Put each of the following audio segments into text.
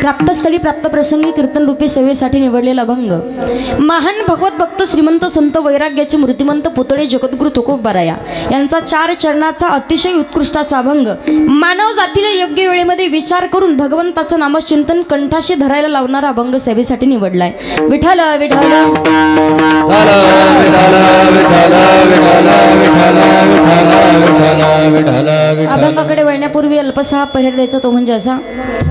प्राप्तस्थळी प्राप्त प्रसंगी कीर्तन रूपी सेवेसाठी निवडलेला अभंग महान भगवत भक्त श्रीमंत संत वैराग्याचे मूर्तिमंत पुतळे जगद्गुरु तुकोबाराया यांचा 4 चरणाचा अतिशय उत्कृष्ट असा अभंग मानव जातीला योग्य वेळेमध्ये विचार करून भगवंताचं नामचिंतन कंठाशी धरायला लावणारा अभंग सेवेसाठी निवडलाय। विठ्ठल विठ्ठल अभंगाकडे वळण्यापूर्वी अल्पसा परिहार द्यायचा तो म्हणजे असा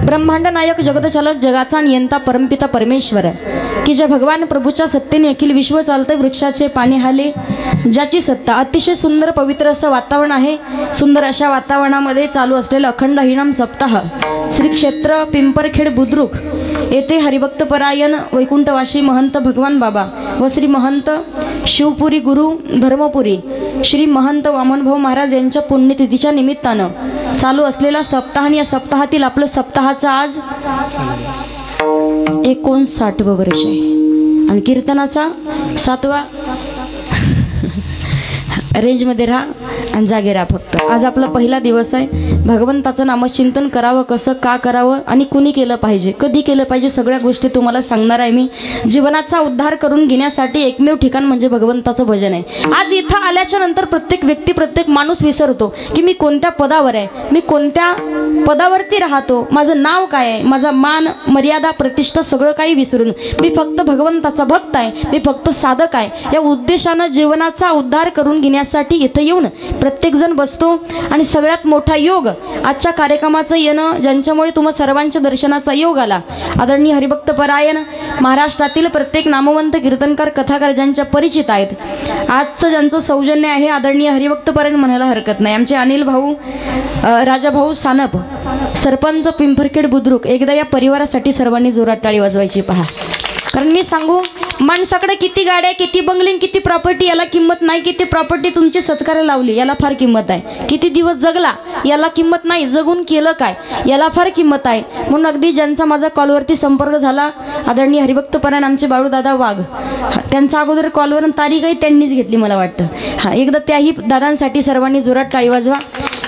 ब्रह्मांड नायक जगतचालक जगाचा नियंता परमपिता परमेश्वर की ज्या भगवान प्रभूच्या सत्तेने अखिल विश्व चालते वृक्षाचे पाणी हाले ज्याची सत्ता अतिशय सुंदर पवित्र असं वातावरण आहे। सुंदर अशा वातावरणामध्ये चालू असलेला अखंड हरिनाम सप्ताह श्री क्षेत्र पिंपरखेड बुद्रुक येथे हरिभक्त परायण वैकुंठवासी महंत भगवान बाबा व श्री महंत शिवपुरी गुरु धर्मपुरी श्री महंत वामनभाऊ महाराज यांच्या पुण्यतिथीच्या निमित्तानं चालू असलेला सप्ताह आणि या सप्ताहातील आपलं सप्ताहाचा आज 59वं वर्ष आहे आणि कीर्तनाचा 7वा रेंजमध्ये राहा आणि जागे राहा। फक्त आज आपला पहिला दिवस आहे। भगवंताचं नामचिंतन करावं कसं का करावं आणि कुणी केलं पाहिजे कधी केलं पाहिजे सगळ्या गोष्टी तुम्हाला सांगणार आहे मी। जीवनाचा उद्धार करून घेण्यासाठी एकमेव ठिकाण म्हणजे भगवंताचं भजन आहे। आज इथं आल्याच्या नंतर प्रत्येक व्यक्ती प्रत्येक माणूस विसरतो की मी कोणत्या पदावर आहे मी कोणत्या पदावरती राहतो माझं नाव काय आहे माझा मान मर्यादा प्रतिष्ठा सगळं काही विसरून मी फक्त भगवंताचा भक्त आहे मी फक्त साधक आहे या उद्देशानं जीवनाचा उद्धार करून घेण्यासाठी इथं येऊन प्रत्येक जण बसतो। आणि सगळ्यात मोठा योग आजच्या कार्यक्रमाचं येणं ज्यांच्यामुळे तुम्हा सर्वांच्या दर्शनाचा योग आला आदरणीय हरिभक्त परायण महाराष्ट्रातील प्रत्येक नामवंत कीर्तनकार कथाकार ज्यांच्या परिचित आहेत आजचं ज्यांचं सौजन्य आहे आदरणीय हरिभक्त परायण म्हणायला हरकत नाही। आमचे अनिल भाऊ राजाभाऊ सानप सरपंच पिंपरखेड बुद्रुक एकदा या परिवारासाठी सर्वांनी जोरात टाळी वाजवायची पहा। कारण मी सांगू माणसाकडे किती गाड्या किती बंगले किती प्रॉपर्टी याला किंमत नाही किती प्रॉपर्टी तुमची सत्काराला लावली याला फार किंमत आहे किती दिवस जगला याला किंमत नाही जगून केलं काय याला फार किंमत आहे। म्हणून अगदी ज्यांचा माझा कॉलवरती संपर्क झाला आदरणीय हरिभक्त परायण आमचे बाळूदादा वाघ त्यांचा अगोदर कॉलवर तारीखही त्यांनीच घेतली मला वाटतं एकदा त्याही दादांसाठी सर्वांनी जोरात टाळी वाजवा।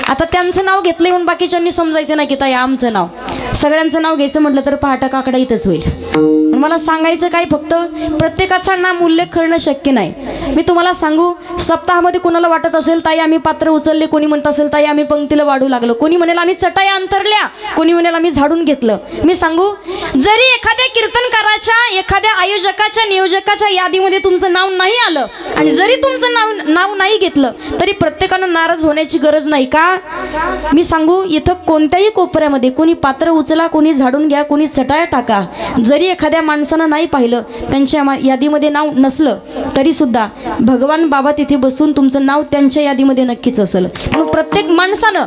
आता त्यांचं नाव घेतलंय म्हणून बाकीच्यांनी समजायचं नाही की ताई आमचं नाव सगळ्यांचं नाव घ्यायचं म्हटलं तर पहाटा काकडा इथंच होईल। मला सांगायचं काय फक्त प्रत्येकाचा नाम उल्लेख करणं शक्य नाही। मी तुम्हाला सांगू सप्ताहामध्ये कोणाला वाटत असेल ताई आम्ही पात्र उचलले कोणी म्हणत असेल ताई आम्ही पंक्तीला वाढू लागलो कोणी म्हणेल आम्ही चटाया अंतरल्या कोणी म्हणेल आम्ही झाडून घेतलं। मी सांगू जरी एखाद्या कीर्तनकाराच्या एखाद्या आयोजकाच्या नियोजकाच्या यादीमध्ये तुमचं नाव नाही आलं आणि जरी तुमचं नाव नाही घेतलं तरी प्रत्येकानं नाराज होण्याची गरज नाही का। मी सांगू इथं कोणत्याही कोपऱ्यामध्ये कोणी पात्र उचला कोणी झाडून घ्या कोणी चटाया टाका जरी एखाद्या माणसानं नाही पाहिलं त्यांच्या यादीमध्ये नाव नसलं तरी सुद्धा भगवान बाबा तिथे बसून तुमचं नाव त्यांच्या यादीमध्ये नक्कीच असेल। म्हणून प्रत्येक माणसानं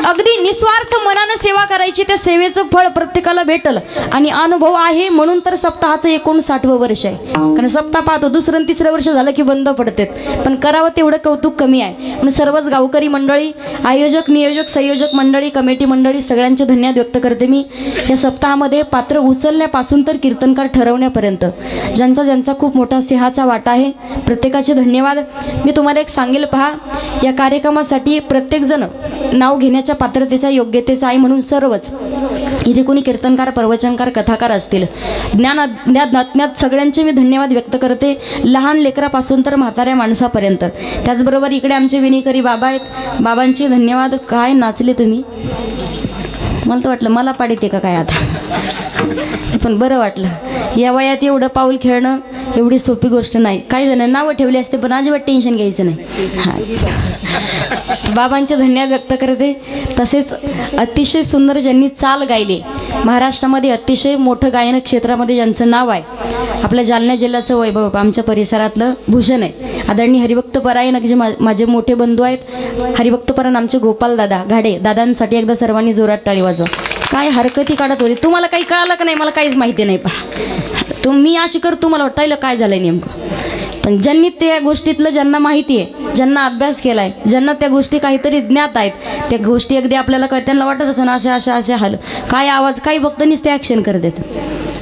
अगदी निस्वार्थ मनानं सेवा करायची त्या सेवेचं फळ प्रत्येकाला भेटल आणि अनुभव आहे म्हणून तर सप्ताहाचं 59वं वर्ष आहे। कारण सप्ताह पाहतो दुसरं आणि तिसरं वर्ष झालं की बंद पडतात पण करावं तेवढं कौतुक कमी आहे। म्हणून सर्वच गावकरी मंडळी आयोजक नियोजक संयोजक मंडळी कमिटी मंडळी सगळ्यांचे धन्यवाद व्यक्त करते मी। या सप्ताहामध्ये पात्र उचलण्यापासून तर कीर्तनकार ठरवण्यापर्यंत ज्यांचा ज्यांचा खूप मोठा सिंहाचा वाटा आहे प्रत्येकाचे धन्यवाद। मी तुम्हाला एक सांगेल पहा या कार्यक्रमासाठी प्रत्येकजण नाव घेण्याच्या पात्रतेचा योग्यतेचा आहे म्हणून सर्वच इथे कोणी कीर्तनकार प्रवचनकार कथाकार असतील ज्ञान अज्ञात सगळ्यांचे मी धन्यवाद व्यक्त करते लहान लेकरापासून तर म्हाताऱ्या माणसापर्यंत। त्याचबरोबर इकडे आमचे विनीकरी बाबा आहेत बाबांचे धन्यवाद। काय नाचले तुम्ही मला तर वाटलं मला पाडीत आहे का काय आता पण बरं वाटलं। या वयात एवढं पाऊल खेळणं एवढी सोपी गोष्ट नाही। काही जण नावं ठेवली असते पण अजिबात टेन्शन घ्यायचं नाही। हां बाबांचे धन्यवाद व्यक्त करते। तसेच अतिशय सुंदर ज्यांनी चाल गायली महाराष्ट्रामध्ये अतिशय मोठं गायन क्षेत्रामध्ये ज्यांचं नाव आहे आपल्या जालना जिल्ह्याचं वैभव आमच्या परिसरातलं भूषण आहे आदरणीय हरिभक्त परायण जे माझे मोठे बंधू आहेत हरिभक्त परायण आमचे गोपाल दादा घाडे दादांसाठी एकदा सर्वांनी जोरात टाळी वाजवा। काय हरकती काढत होती तुम्हाला काही कळालं का नाही मला काहीच माहिती नाही पहा तुम्ही अशी कर तुम्हाला वाटायला काय झालंय नेमकं पण ज्यांनी त्या गोष्टीतलं ज्यांना माहिती आहे ज्यांना अभ्यास केलाय ज्यांना त्या गोष्टी काहीतरी ज्ञात आहेत त्या गोष्टी अगदी आपल्याला त्यांना वाटत असं अशा अशा अशा हाल काय आवाज काही भक्त नुसते ॲक्शन करतात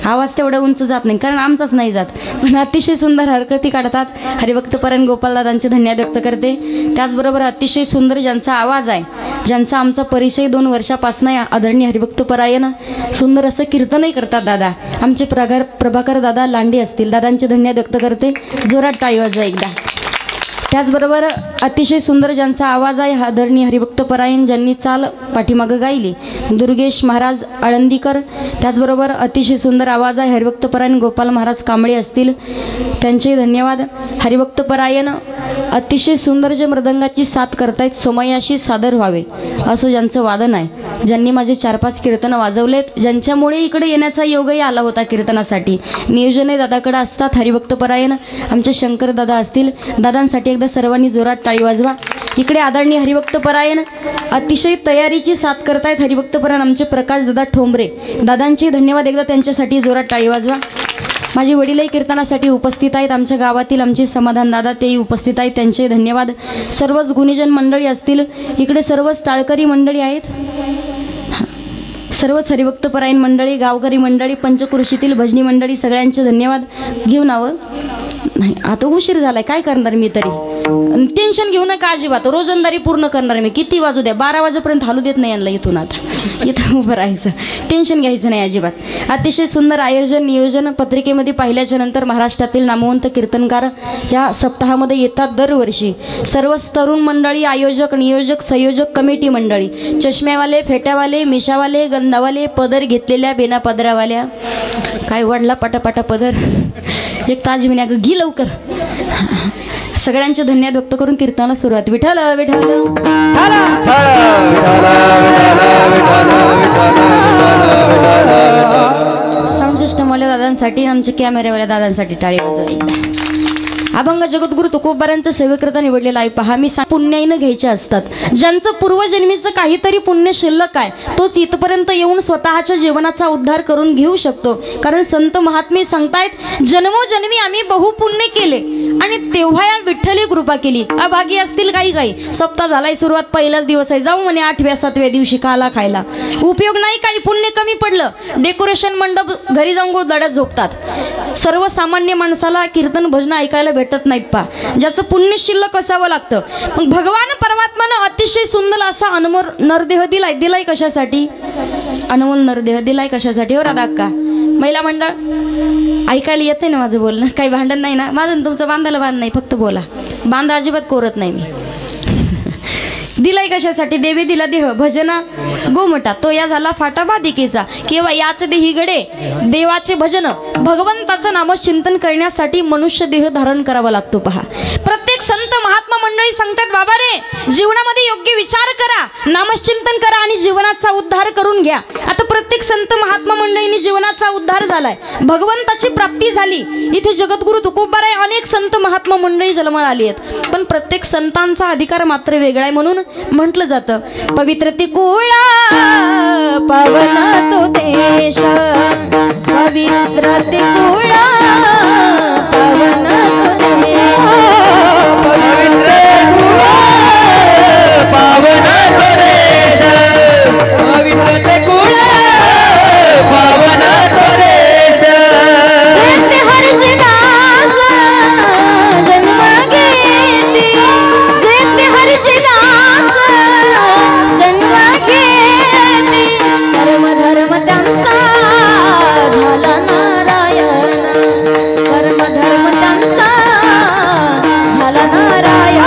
आवाज तेवढा उंच जात नाही, कारण आमचाच नाही जात, पण अतिशय सुंदर हरकती काढतात. हरिभक्तपरायण गोपालदादांचे धन्यवाद व्यक्त करते. त्याचबरोबर अतिशय सुंदर ज्यांचा आवाज आहे, ज्यांचा आमचा परिचय 2 वर्षापासून आहे, आदरणीय हरिभक्तपरायण सुंदर असं कीर्तनही करतात दादा, आमचे प्रभाकर दादा लांडे असतील, दादांचे धन्यवाद व्यक्त करते. जोरात टाळी वाजवा एकदा. त्याचबरोबर अतिशय सुंदर ज्यांचा आवाज आहे, आदरणीय हरिभक्तपरायण ज्यांनी चाल पाठीमागं गायली, दुर्गेश महाराज आळंदीकर. त्याचबरोबर अतिशय सुंदर आवाज आहे, हरिभक्तपरायण गोपाल महाराज कांबळे असतील, त्यांचेही धन्यवाद. हरिभक्तपरायण अतिशय सुंदर जे मृदंगाची साथ करतायत, सोमयाशी सादर व्हावे असं ज्यांचं वादन आहे, ज्यांनी माझे 4-5 कीर्तनं वाजवलेत, ज्यांच्यामुळे इकडे येण्याचा योगही आला होता कीर्तनासाठी. नियोजनही दादाकडे असतात. हरिभक्तपरायण आमचे शंकर दादा असतील, दादांसाठी एकदा सर्वांनी जोरात टाळी वाजवा. इकडे आदरणीय हरिभक्तपरायण अतिशय तयारीची साथ करतायत, हरिभक्तपरायण आमचे प्रकाश दादा ठोंबरे, दादांचे धन्यवाद एकदा त्यांच्यासाठी जोरात टाळी वाजवा. माझे वडीलही कीर्तनासाठी उपस्थित आहेत, आमच्या गावातील आमचे समाधान दादा तेही उपस्थित आहेत, त्यांचे धन्यवाद. सर्वच गुणीजन मंडळी असतील, इकडे सर्वच टाळकरी मंडळी आहेत, सर्वच हरिभक्तपरायण मंडळी, गावकरी मंडळी, पंचकृषीतील भजनी मंडळी, सगळ्यांचे धन्यवाद. घेऊन आवं नाही, आता उशीर झालाय, काय करणार मी तरी. टेन्शन घेऊ नका अजिबात, रोजंदारी पूर्ण करणार मी, किती वाजू द्या, 12 वाजेपर्यंत हालू देत नाही यांना इथून. आता इथं उभं राहायचं, टेन्शन घ्यायचं नाही अजिबात. अतिशय सुंदर आयोजन नियोजन पत्रिकेमध्ये पाहिल्याच्या नंतर महाराष्ट्रातील नामवंत कीर्तनकार या सप्ताहामध्ये येतात दरवर्षी. सर्वच तरुण मंडळी, आयोजक नियोजक संयोजक कमिटी मंडळी, चष्म्यावाले फेट्यावाले मिशावाले गंधावाले, पदर घेतलेल्या बेना पदरावाल्या, काय वडला पटापटा पदर, एक ताज विनायक घी लवकर. सगळ्यांचे धन्यवाद व्यक्त करून कीर्तनाला सुरुवात. विठ्ठल विठ्ठल साऊंड सिस्टमवाल्या दादांसाठी, आमच्या कॅमेऱ्यावाल्या दादांसाठी टाळी वाजवा एकदा. अभंग जगद्गुरु तुकोबारांचं सेवेकरता निवडलेला आहे पहा. मी पुण्याईनं घ्यायचे असतात, ज्यांचं पूर्वजन्मीचं काहीतरी पुण्य शिल्लक आहे, तोच इथपर्यंत येऊन स्वतःच्या जीवनाचा उद्धार करून घेऊ शकतो. कारण संत महात्मे सांगतायत, जन्मोजन्मी आम्ही बहुपुण्य केले आणि तेव्हा या विठ्ठली कृपा केली. अभागी असतील काही सप्ताह झालाय, सुरुवात पहिलाच दिवस आहे, जाऊ म्हणे 8व्या-7व्या दिवशी खाला खायला, उपयोग नाही, काही पुण्य कमी पडलं, डेकोरेशन मंडप घरी जाऊन गोळदाड्यात झोपतात. सर्वसामान्य माणसाला कीर्तन भजन ऐकायला भेटत नाहीत पा, ज्याचं पुण्य शिल्लक असावं लागतं. मग भगवान परमात्मानं अतिशय सुंदर असा अनमोल नरदेह दिलाय कशासाठी? अनमोल नरदेह दिलाय कशासाठी? हो राधा महिला मंडळ ऐकायला येते ना माझं बोलणं, काही भांडण नाही ना माझं तुमचं? बांधायला बांध नाही, फक्त बोला, बांध अजिबात कोरत नाही मी. दिलाय कशासाठी? देवी दिला देह भजना गोमटा, तो या झाला फाटा बाधिकेचा, केव्हा याच देही गडे देवाचे भजन, भगवंताचं नामचिंतन करण्यासाठी मनुष्य देह धारण करावा लागतो पहा. प्रत्येक संत महात्मा मंडळी सांगतात, बाबा रे जीवनामध्ये योग्य विचार करा, नामचिंतन करा आणि जीवनाचा उद्धार करून घ्या. आता प्रत्येक संत महात्मा मंडळींनी जीवनाचा उद्धार झालाय, भगवंताची प्राप्ती झाली. इथे जगद्गुरु तुकोबाराय अनेक संत महात्मा मंडळी जन्माला आली आहेत, पण प्रत्येक संतांचा अधिकार मात्र वेगळा आहे. म्हणून म्हटलं जातं, पवित्र तिकुळा पावना तो देश, पवित्र तिकुळा पावना तो देश, पवित्र तिकुळा पावना तो देश, पवित्र तिकुळा पावना तो देश. जेते हरचे दास जन्म घेती, जेते हरचे दास जन्म घेती, कर्म धर्म त्यांचा झाला नारायण, कर्म धर्म त्यांचा झाला नारायण.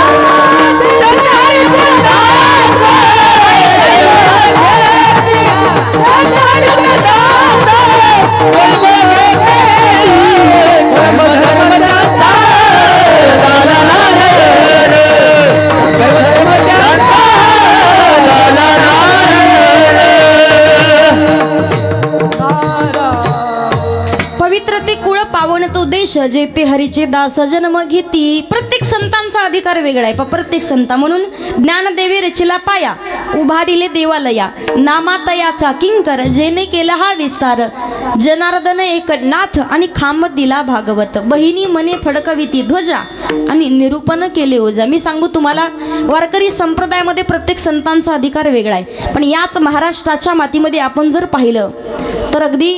पवित्र ते कुळ पावन तो देश, जेते हरीचे दास जन्म घेती. प्रत्येक संतांचा अधिकार वेगळा आहे. प्रत्येक संता म्हणून ज्ञानदेवी रचिला पाया उभारिले देवालया नामातयाचा किंकर जेने केला हा विस्तार जनार्दन एक नाथ आणि खांब दिला भागवत बहिणी मने फडकविती ध्वजा आणि निरूपण केले ओझा. मी सांगू तुम्हाला वारकरी संप्रदायामध्ये प्रत्येक संतांचा अधिकार वेगळा आहे. पण याच महाराष्ट्राच्या मातीमध्ये आपण जर पाहिलं तर अगदी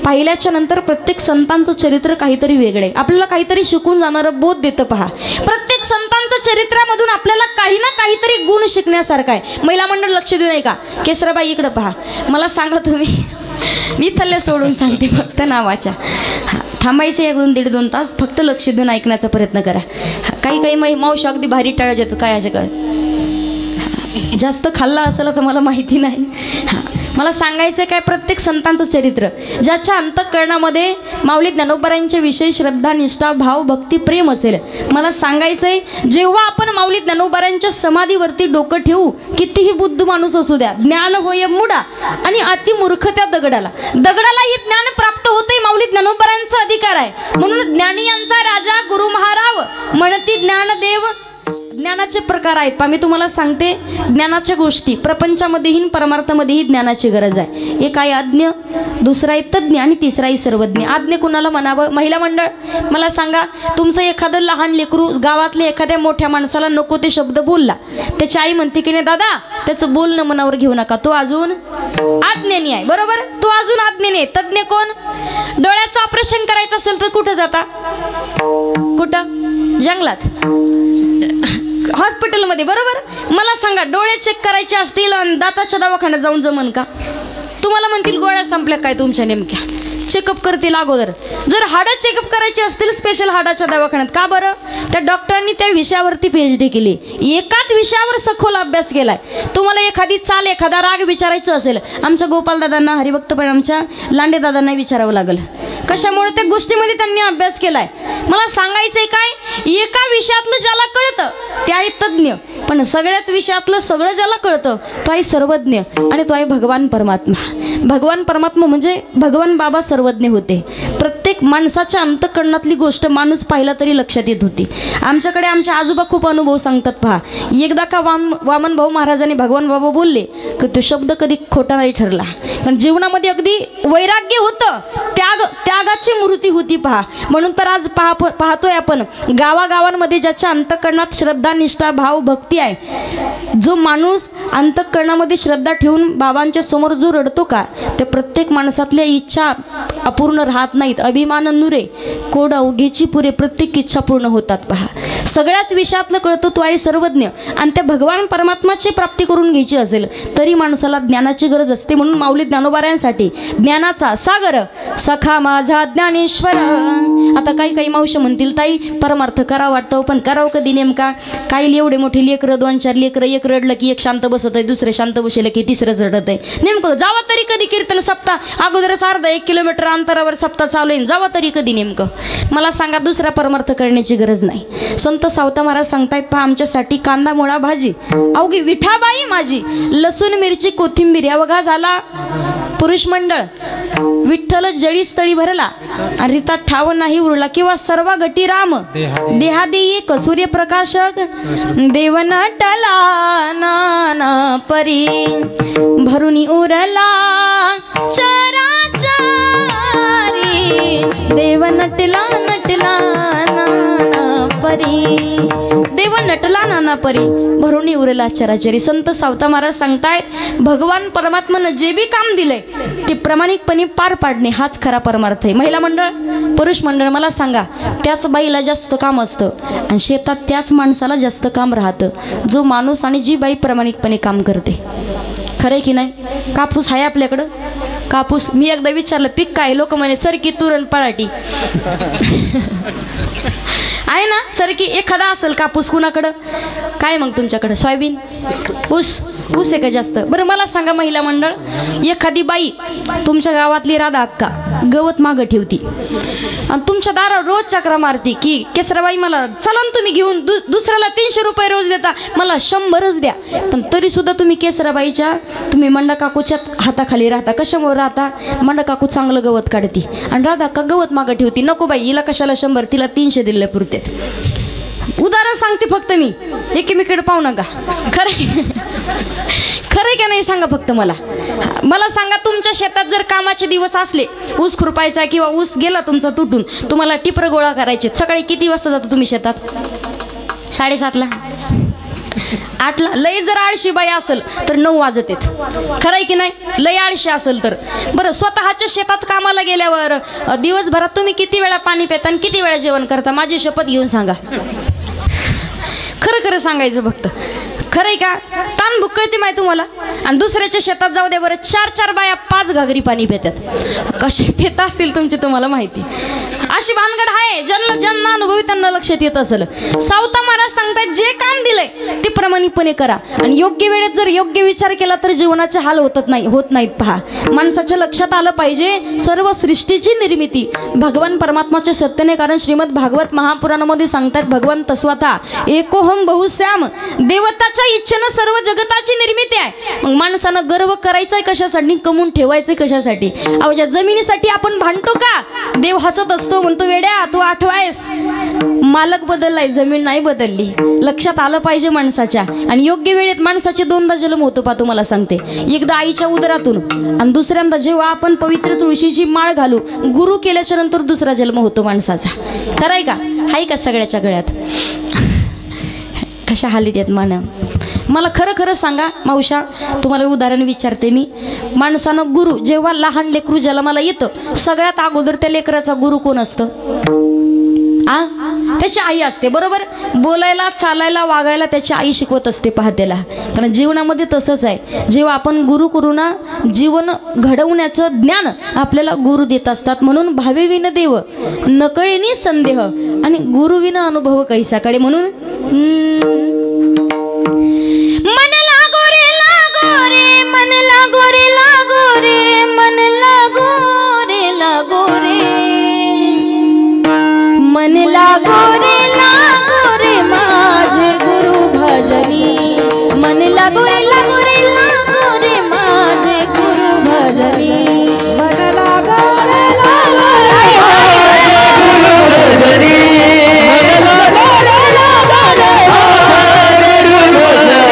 पाहिल्याच्या नंतर प्रत्येक संतांचं चरित्र काहीतरी वेगळं आहे. आपल्याला काहीतरी शिकून जाणारं बोध देतं. पहा, प्रत्येक संतांचं चरित्रामधून आपल्याला काही ना काहीतरी गुण शिकण्यासारखं आहे. महिला मंडळ लक्ष देऊ नये का? केसराबाई इकडं पहा, मला सांगा तुम्ही, मी थल्ले सोडून सांगते फक्त नावाच्या. थांबायचे 1-2 तास फक्त लक्ष देऊन ऐकण्याचा प्रयत्न करा. काही मावशी अगदी भारी टाळत येतात काय असे काय जास्त खाल्ला असेल तर मला माहिती नाही. मला सांगायचं काय, प्रत्येक संतांचं चरित्र ज्याच्या अंतःकरणामध्ये माऊली ज्ञानोबारांच्या विषयी श्रद्धा निष्ठा भाव भक्ती प्रेम असेल. मला सांगायचंय, जेव्हा आपण माऊली ज्ञानोबारांच्या समाधीवरती डोकं ठेवू, कितीही बुद्ध माणूस असू द्या, ज्ञान होय मुडा आणि अतिमूर्ख त्या दगडालाही ज्ञान प्राप्त होते. माऊली ज्ञानोबारांचा अधिकार आहे. म्हणून ज्ञानी यांचा राजा गुरु महाराव म्हणती ज्ञानदेव. ज्ञानाचे प्रकार आहेत पहा, मी तुम्हाला सांगते. ज्ञानाच्या गोष्टी प्रपंचामध्येही परमार्थमध्येही ज्ञानाची गरज आहे. एक आहे अज्ञ, दुसरा आहे तज्ञ आणि तिसरा आहे सर्वज्ञ. अज्ञ कुणाला म्हणावं? महिला मंडळ मला सांगा, तुमचं एखादं लहान लेकरू गावातले एखाद्या मोठ्या माणसाला नको ते शब्द बोलला, त्याची आई म्हणते की नाही दादा त्याचं बोलणं मनावर घेऊ नका, तो अजून अज्ञानी आहे. बरोबर, तो अजून अज्ञानी आहे. तज्ञ कोण? डोळ्याचं ऑपरेशन करायचं असेल तर कुठं जाता? कुठं? जंगलात, हॉस्पिटलमध्ये. बरोबर, मला सांगा, डोळे चेक करायचे असतील आणि दाताच्या दवाखान्यात जाऊन जमन का? तुम्हाला म्हणतील गोळ्या संपल्या काय तुमच्या नेमक्या, चेकअप करतील अगोदर. जर हाडं चेकअप करायचे असतील स्पेशल हाडाच्या दवाखान्यात. का बरं? त्या डॉक्टरांनी त्या विषयावरती PhD केली, एकाच विषयावर सखोल अभ्यास केलाय. तुम्हाला एखादी चाल एखादा राग विचारायचं असेल, आमच्या गोपालदादांना हरिभक्त पण आमच्या लांडेदादांना विचारावं लागलं. कशामुळे? त्या गोष्टीमध्ये त्यांनी अभ्यास केलाय. मला सांगायचंय काय, एका विषयातलं ज्याला कळतं ते आहे तज्ञ, पण सगळ्याच विषयातलं सगळं ज्याला कळतं तो आहे सर्वज्ञ आणि तो आहे भगवान परमात्मा. भगवान परमात्मा म्हणजे भगवान बाबा सर्वज्ञ होते. प्रत्येक माणसाच्या अंतःकरणातली गोष्ट माणूस पाहिला तरी लक्षात येत होती. आमच्याकडे आमचे आजोबा खूप अनुभव सांगतात. पहा, एकदा का वामन भाऊ महाराजांनी भगवान बाबा बोलले की तो शब्द कधी खोटा नाही ठरला. पण जीवनामध्ये अगदी वैराग्य होतं, त्यागाची मूर्ती होती. पहा, म्हणून तर आज पाहतोय आपण गावागावांमध्ये ज्याच्या अंतःकरणात श्रद्धा निष्ठा भाव भक्ती आहे, जो माणूस अंतःकरणामध्ये श्रद्धा ठेवून बाबांच्या समोर जो रडतो का, त्या प्रत्येक माणसातल्या इच्छा अपूर्ण राहत नाहीत. अभिमान नुरे कोड अवघेची पुरे, प्रत्येक इच्छा पूर्ण होतात. पहा, सगळ्याच विषयातलं कळतं तो आहे सर्वज्ञ. आणि त्या भगवान परमात्माची प्राप्ती करून घ्यायची असेल तरी माणसाला ज्ञानाची गरज असते. म्हणून माऊली ज्ञानोबारायांसाठी ज्ञानाचा सागर सखा माझा ज्ञानेश्वर. आता काही मावशी म्हणतील ताई परमार्थ करावं वाटतं, पण करावं कधी नेमका? काही एवढे मोठे लेकरं, 2-4 लेकरं, एक रडलं की एक शांत बसत आहे, दुसरे शांत बसलं की तिसरंच रडत आहे. नेमकं जावा तरी कधी कीर्तन सप्ताह? अगोदरच अर्धा 1 किलोमीटर अंतरावर सप्ताह चालू आहे, जावा तरी कधी नेमकं? मला सांगा, दुसरा परमार्थ करण्याची गरज नाही. संत सावता महाराज सांगतायत, पहा आमच्यासाठी कांदा मुळा भाजी अवघी विठाबाई माझी, लसूण मिरची कोथिंबीर अवघा झाला पुरुष मंडळ. विठ्ठल जळी स्थळी भरला आणि रिता ठाव नाही उरला, किंवा सर्व गटी राम देहादेई सूर्य प्रकाशक देव नटला नाना परी भरुनी उरला चराचरी देव नटला नटला नाना परी देव नटला नाना परी भरुनी उरला चराचरी. संत सावता महाराज सांगतायत, भगवान परमात्म्यानं जे बी काम दिलंय ते प्रामाणिकपणे पार पाडणे हाच खरा परमार्थ आहे. महिला मंडळ पुरुष मंडळ मला सांगा, त्याच बाईला जास्त काम असतं आणि शेतात त्याच माणसाला जास्त काम राहतं जो माणूस आणि जी बाई प्रामाणिकपणे काम करते. खरं आहे की नाही? कापूस आहे आपल्याकडं? कापूस मी एकदा विचारलं पीक काय, लोक म्हणे सरकी तुरण पळाटी आहे ना. सरकी एखादा असेल कापूस कुणाकडं? काय मग तुमच्याकडं? सोयाबीन, ऊस ऊस आहे का जास्त? बरं मला सांगा महिला मंडळ, एखादी बाई तुमच्या गावातली राधा अक्का गवत मागं ठेवती आणि तुमच्या दारावर रोज चक्रा मारती की केसराबाई मला चला ना तुम्ही घेऊन, दुसऱ्याला 300 रुपये रोज देता, मला 100च द्या. पण तरी सुद्धा तुम्ही केसराबाईच्या तुम्ही मंडा काकूच्या हाताखाली राहता. कशामुळे राहता? मंडा काकू चांगलं गवत काढती आणि राधा अक्का गवत मागं ठेवती. नको बाई, हिला कशाला 100, तिला 300 दिले पुरते. उदाहरण कारण सांगते फक्त मी, एकीमेकीकडे पाहू नका. खरं खरं का नाही सांगा फक्त मला सांगा, तुमच्या शेतात जर कामाचे दिवस असले, ऊस खुरपायचा किंवा ऊस गेला तुमचा तुटून, तुम्हाला टिपर गोळा करायचे, सकाळी किती वाजता जाता तुम्ही शेतात? 7:30ला, 8ला. लय जर आळशी बाई असेल तर 9 वाजत आहेत. खरं आहे की नाही? लय आळशी असेल तर. बरं, स्वतःच्या शेतात कामाला गेल्यावर दिवसभरात तुम्ही किती वेळा पाणी पिता आणि किती वेळा जेवण करता? माझी शपथ घेऊन सांगा. खरं खरं सांगायचं फक्त. खरं आहे का? ताण भूक कळते माहिती तुम्हाला. आणि दुसऱ्याच्या शेतात जाऊ द्या बरं, 4 बाया 5 घागरी पाणी पितात. कसे पित असतील तुमचे तुम्हाला माहिती. अशी भानगड आहे. ज्यांना अनुभवी त्यांना लक्षात येत असेल. सावता महाराज सांगतात, जे काम दिलंय ते प्रामाणिकपणे करा आणि योग्य वेळेत जर योग्य विचार केला तर जीवनाचे हाल होत नाहीत. पहा, माणसाच्या लक्षात आलं पाहिजे सर्व सृष्टीची निर्मिती भगवान परमात्माच्या सत्तेने. कारण श्रीमद भागवत महापुराणामध्ये सांगतात, भगवान तस्वता एकोहम बहुश्याम, देवताच्या इच्छेनं सर्व जगताची निर्मिती आहे. मग माणसानं गर्व करायचाय कशासाठी? कमवून ठेवायचंय कशासाठी? अहो, ज्या जमिनीसाठी आपण भांडतो का? देव हसत असतो, म्हणतो वेड्या तू आठवायस. मालक बदललाय, जमीन नाही बदलली. लक्षात आलं पाहिजे माणसाच्या. आणि योग्य वेळेत माणसाचे 2दा जन्म होतो पा, तुम्हाला सांगते. एकदा आईच्या उदरातून आणि दुसऱ्यांदा जेव्हा आपण पवित्र तुळशीची माळ घालू, गुरु केल्याच्या नंतर दुसरा जन्म होतो माणसाचा. खरंय का? हाय का सगळ्याच्या गळ्यात? कशा हालीत आहेत मला खरं खरं सांगा मावशा, तुम्हाला उदाहरण विचारते मी. माणसानं गुरु, जेव्हा लहान लेकरू जन्माला येतं, सगळ्यात अगोदर त्या लेकराचा गुरु कोण असतं? त्याची आई असते, बरोबर. बोलायला, चालायला, वागायला त्याची आई शिकवत असते. पहा त्याला. कारण जीवनामध्ये तसंच आहे. जेव्हा आपण गुरु करू ना, जीवन घडवण्याचं ज्ञान आपल्याला गुरु देत असतात. म्हणून भावेविन देव नकळेनी संदेह आणि गुरुविन अनुभव कैसाकडे. म्हणून मन लागो रे लागो रे, मन लागो रे लागो रे, मन लागो रे लागो रे, मन लागो रे माझे गुरु भजनी. मन लागो रे माझे गुरु भजनी. मन लागो रे गुरु भजनी. मन लागो रे गुरु भजनी.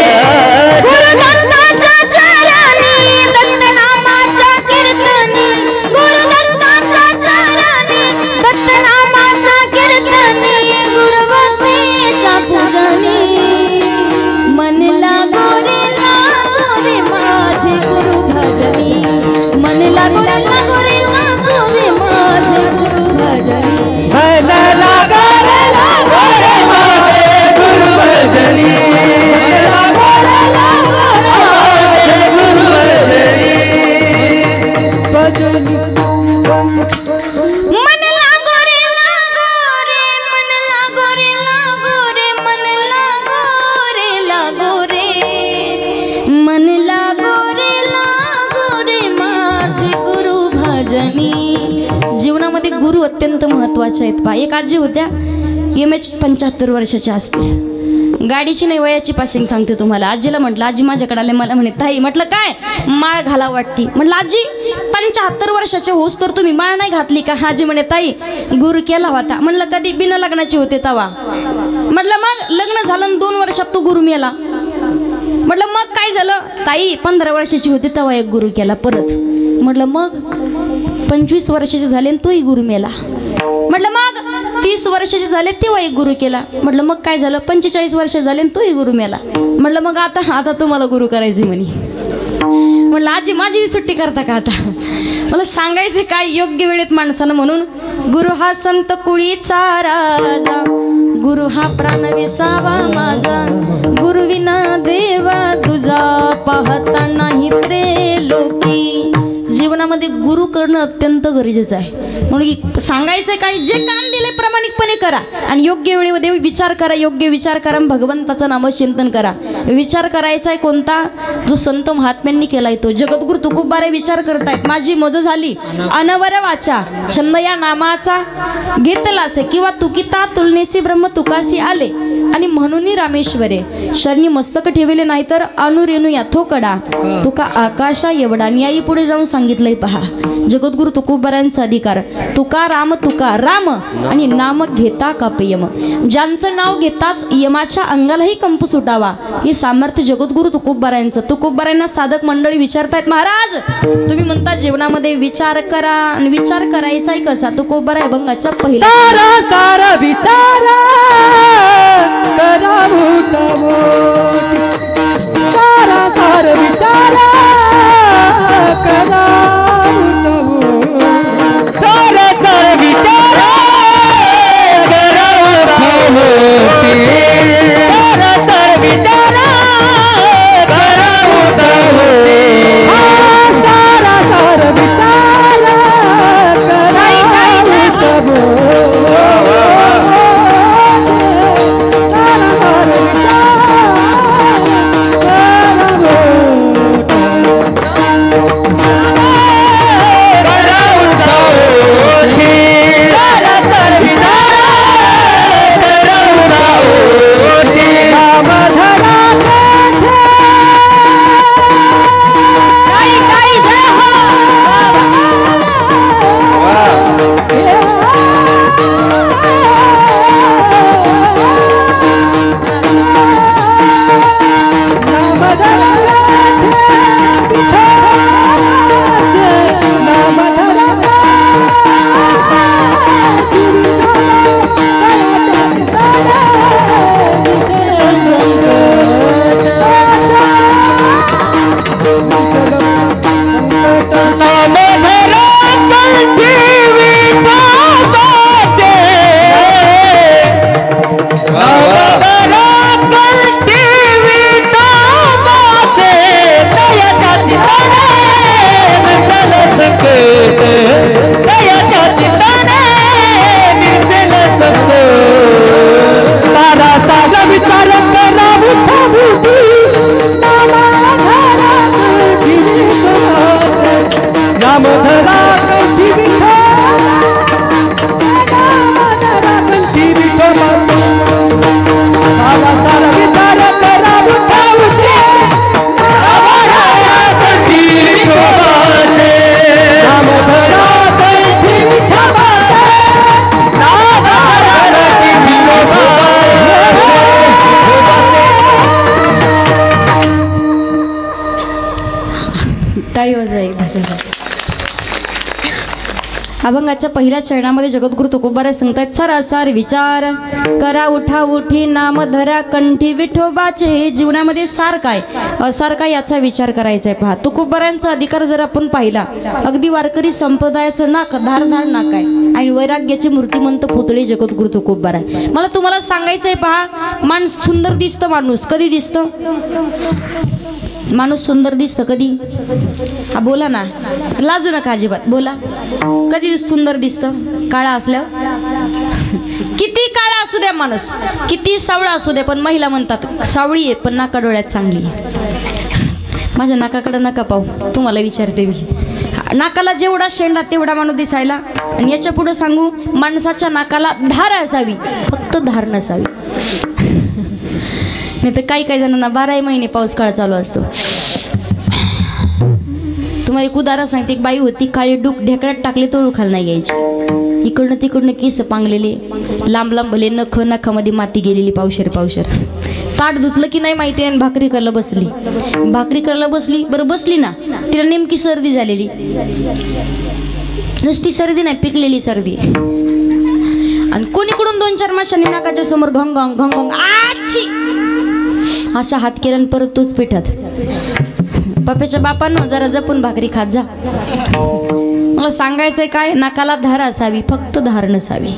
गुरु दत्ताच्या चरणी, दत्त नामाच्या कीर्तनी, गुरु दत्ताच्या चरणी, दत्त नामाच्या कीर्तनी, गुरु भक्तीच्या पूजनी. मन लागो रे माझे गुरु भजनी. मन लागो रे माझे गुरु भजनी. मन लागो रे माझे गुरु भजनी. मन लागो रे माझे गुरु भजनी. मन लागो रे मन लागो रे मन लागो रे मन लागो रे माझे गुरु भजनी. जीवनामध्ये गुरु अत्यंत महत्वाचे आहेत. पहा, एक आजी होत्या, MH 75 वर्षाच्या असतील. गाडीची नाही, वयाची पासिंग सांगते तुम्हाला. आजीला म्हटलं, आजी माझ्याकडे आले, मला म्हणे ताई. म्हटलं काय? माळ घाला वाटती. म्हटलं आजी 75 वर्षाचे होस तर तुम्ही माळ नाही घातली का? आजी म्हणे ताई गुरु केला होता. म्हणलं कधी? बिना लग्नाची होते तवा. म्हटलं मग लग्न झालं 2 वर्षात तू गुरु मेला. म्हटलं मग काय झालं? ताई 15 वर्षाची होती तेव्हा एक गुरु केला परत. म्हटलं मग 25 वर्षाचे झाले तोही गुरु मेला. म्हटलं मग 30 वर्षाचे झाले तेव्हा एक गुरु केला. म्हटलं मग काय झालं? 45 वर्ष झाले तोही गुरु मेला. म्हटलं मग आता तुम्हाला गुरु करायचे म्हणे. म्हटलं आजी माझी सुट्टी करता का आता? मला सांगायचे काय? योग्य वेळेत माणसानं. म्हणून गुरु हा संत कुळीचा राजा, गुरु हा प्राण विसावा माझा, गुरु विना देवा तुझा पाहता नाही रे लोकी. जीवनामध्ये गुरु करणं अत्यंत गरजेचं आहे. म्हणून सांगायचं काय? जे काम दिले प्रामाणिकपणे करा आणि योग्य वेळेमध्ये विचार करा. योग्य विचार करा, भगवंताचं नामचिंतन करा. विचार करायचा आहे कोणता? जो संत महात्म्यांनी केलाय तो. जगद्गुरु तुकोबारे विचार करतायत, माझी मज झाली अनवर वाचा, छंद या नामाचा घेतलासे किंवा तुकिता तुलनेसी ब्रह्म तुकासी आले. आणि म्हणून रामेश्वरे शरणी मस्तक ठेवले नाही तर अनुरेणू या थोकडा तुका आकाशा एवढा. न्यायी पुढे जाऊन सांगितलंय पहा जगद्गुरु तुकोबारायांचा अधिकार तुका राम आणि नाम घेता काप यम ज्यांचं नाव घेताच यमाच्या अंगालाही कंप सुटावा हे सामर्थ्य जगद्गुरु तुकोबारायांचं तुकोबारायांना साधक मंडळी विचारतायत महाराज तुम्ही म्हणता जीवनामध्ये विचार करा आणि विचार करायचाय कसा तुकोबारा अभंगाच्या पहिल्या सारा सारा विचार सारा सारा विचार सारा सारा विचार सारा सारा विचार सारा सारा विचार अभंगाच्या पहिल्या चरणामध्ये जगद्गुरु तुकोबाराय सांगतायत सारासार विचार करा उठा उठी नाम धरा कंठी विठोबाचे जीवनामध्ये सार काय असार काय याचा विचार करायचा आहे पहा तुकोबारायांचा अधिकार जर आपण पाहिला अगदी वारकरी संप्रदायाचं नाक धारधार नाक आहे आणि वैराग्याची मूर्तिमंत पुतळे जगद्गुरु तुकोबाराय मला तुम्हाला सांगायचंय पहा माणूस सुंदर दिसतं माणूस कधी दिसतं माणूस सुंदर दिसतं कधी हा बोला ना लाजू नका अजिबात बोला कधी सुंदर दिसतं काळा असल्यावर किती काळा असू द्या माणूस किती सावळा असू द्या पण महिला म्हणतात सावळी आहे पण नाका डोळ्यात चांगली माझ्या नाकाकडे नका पाहू तुम्हाला विचारते मी नाकाला जेवढा शेंडा तेवढा माणूस दिसायला आणि याच्या पुढे सांगू माणसाच्या नाकाला धार असावी फक्त धार नसावी नाही तर काही जणांना 12 महिने पाऊस काळ चालू असतो तुम्हाला एक उदाहरण सांगते एक बाई होती काळी डूक ढेकळ्यात टाकले तर उखाल नाही घ्यायची इकडनं तिकडनं केस पांगलेले लांब लांब भले नखामध्ये माती गेलेली पावशेर ताट धुतलं की नाही माहिती आणि भाकरी करायला बसली बरं बसली ना तिला नेमकी सर्दी झालेली नुसती सर्दी नाही पिकलेली सर्दी आणि कोणीकडून 2-4 माशांनी नाकाच्या समोर घंग घंग घंग आची असा हात केला आणि परत तोच पिठात पप्याच्या बापांनो जरा जपून भाकरी खात जा मला सांगायचंय काय नाकाला धार असावी फक्त धार नसावी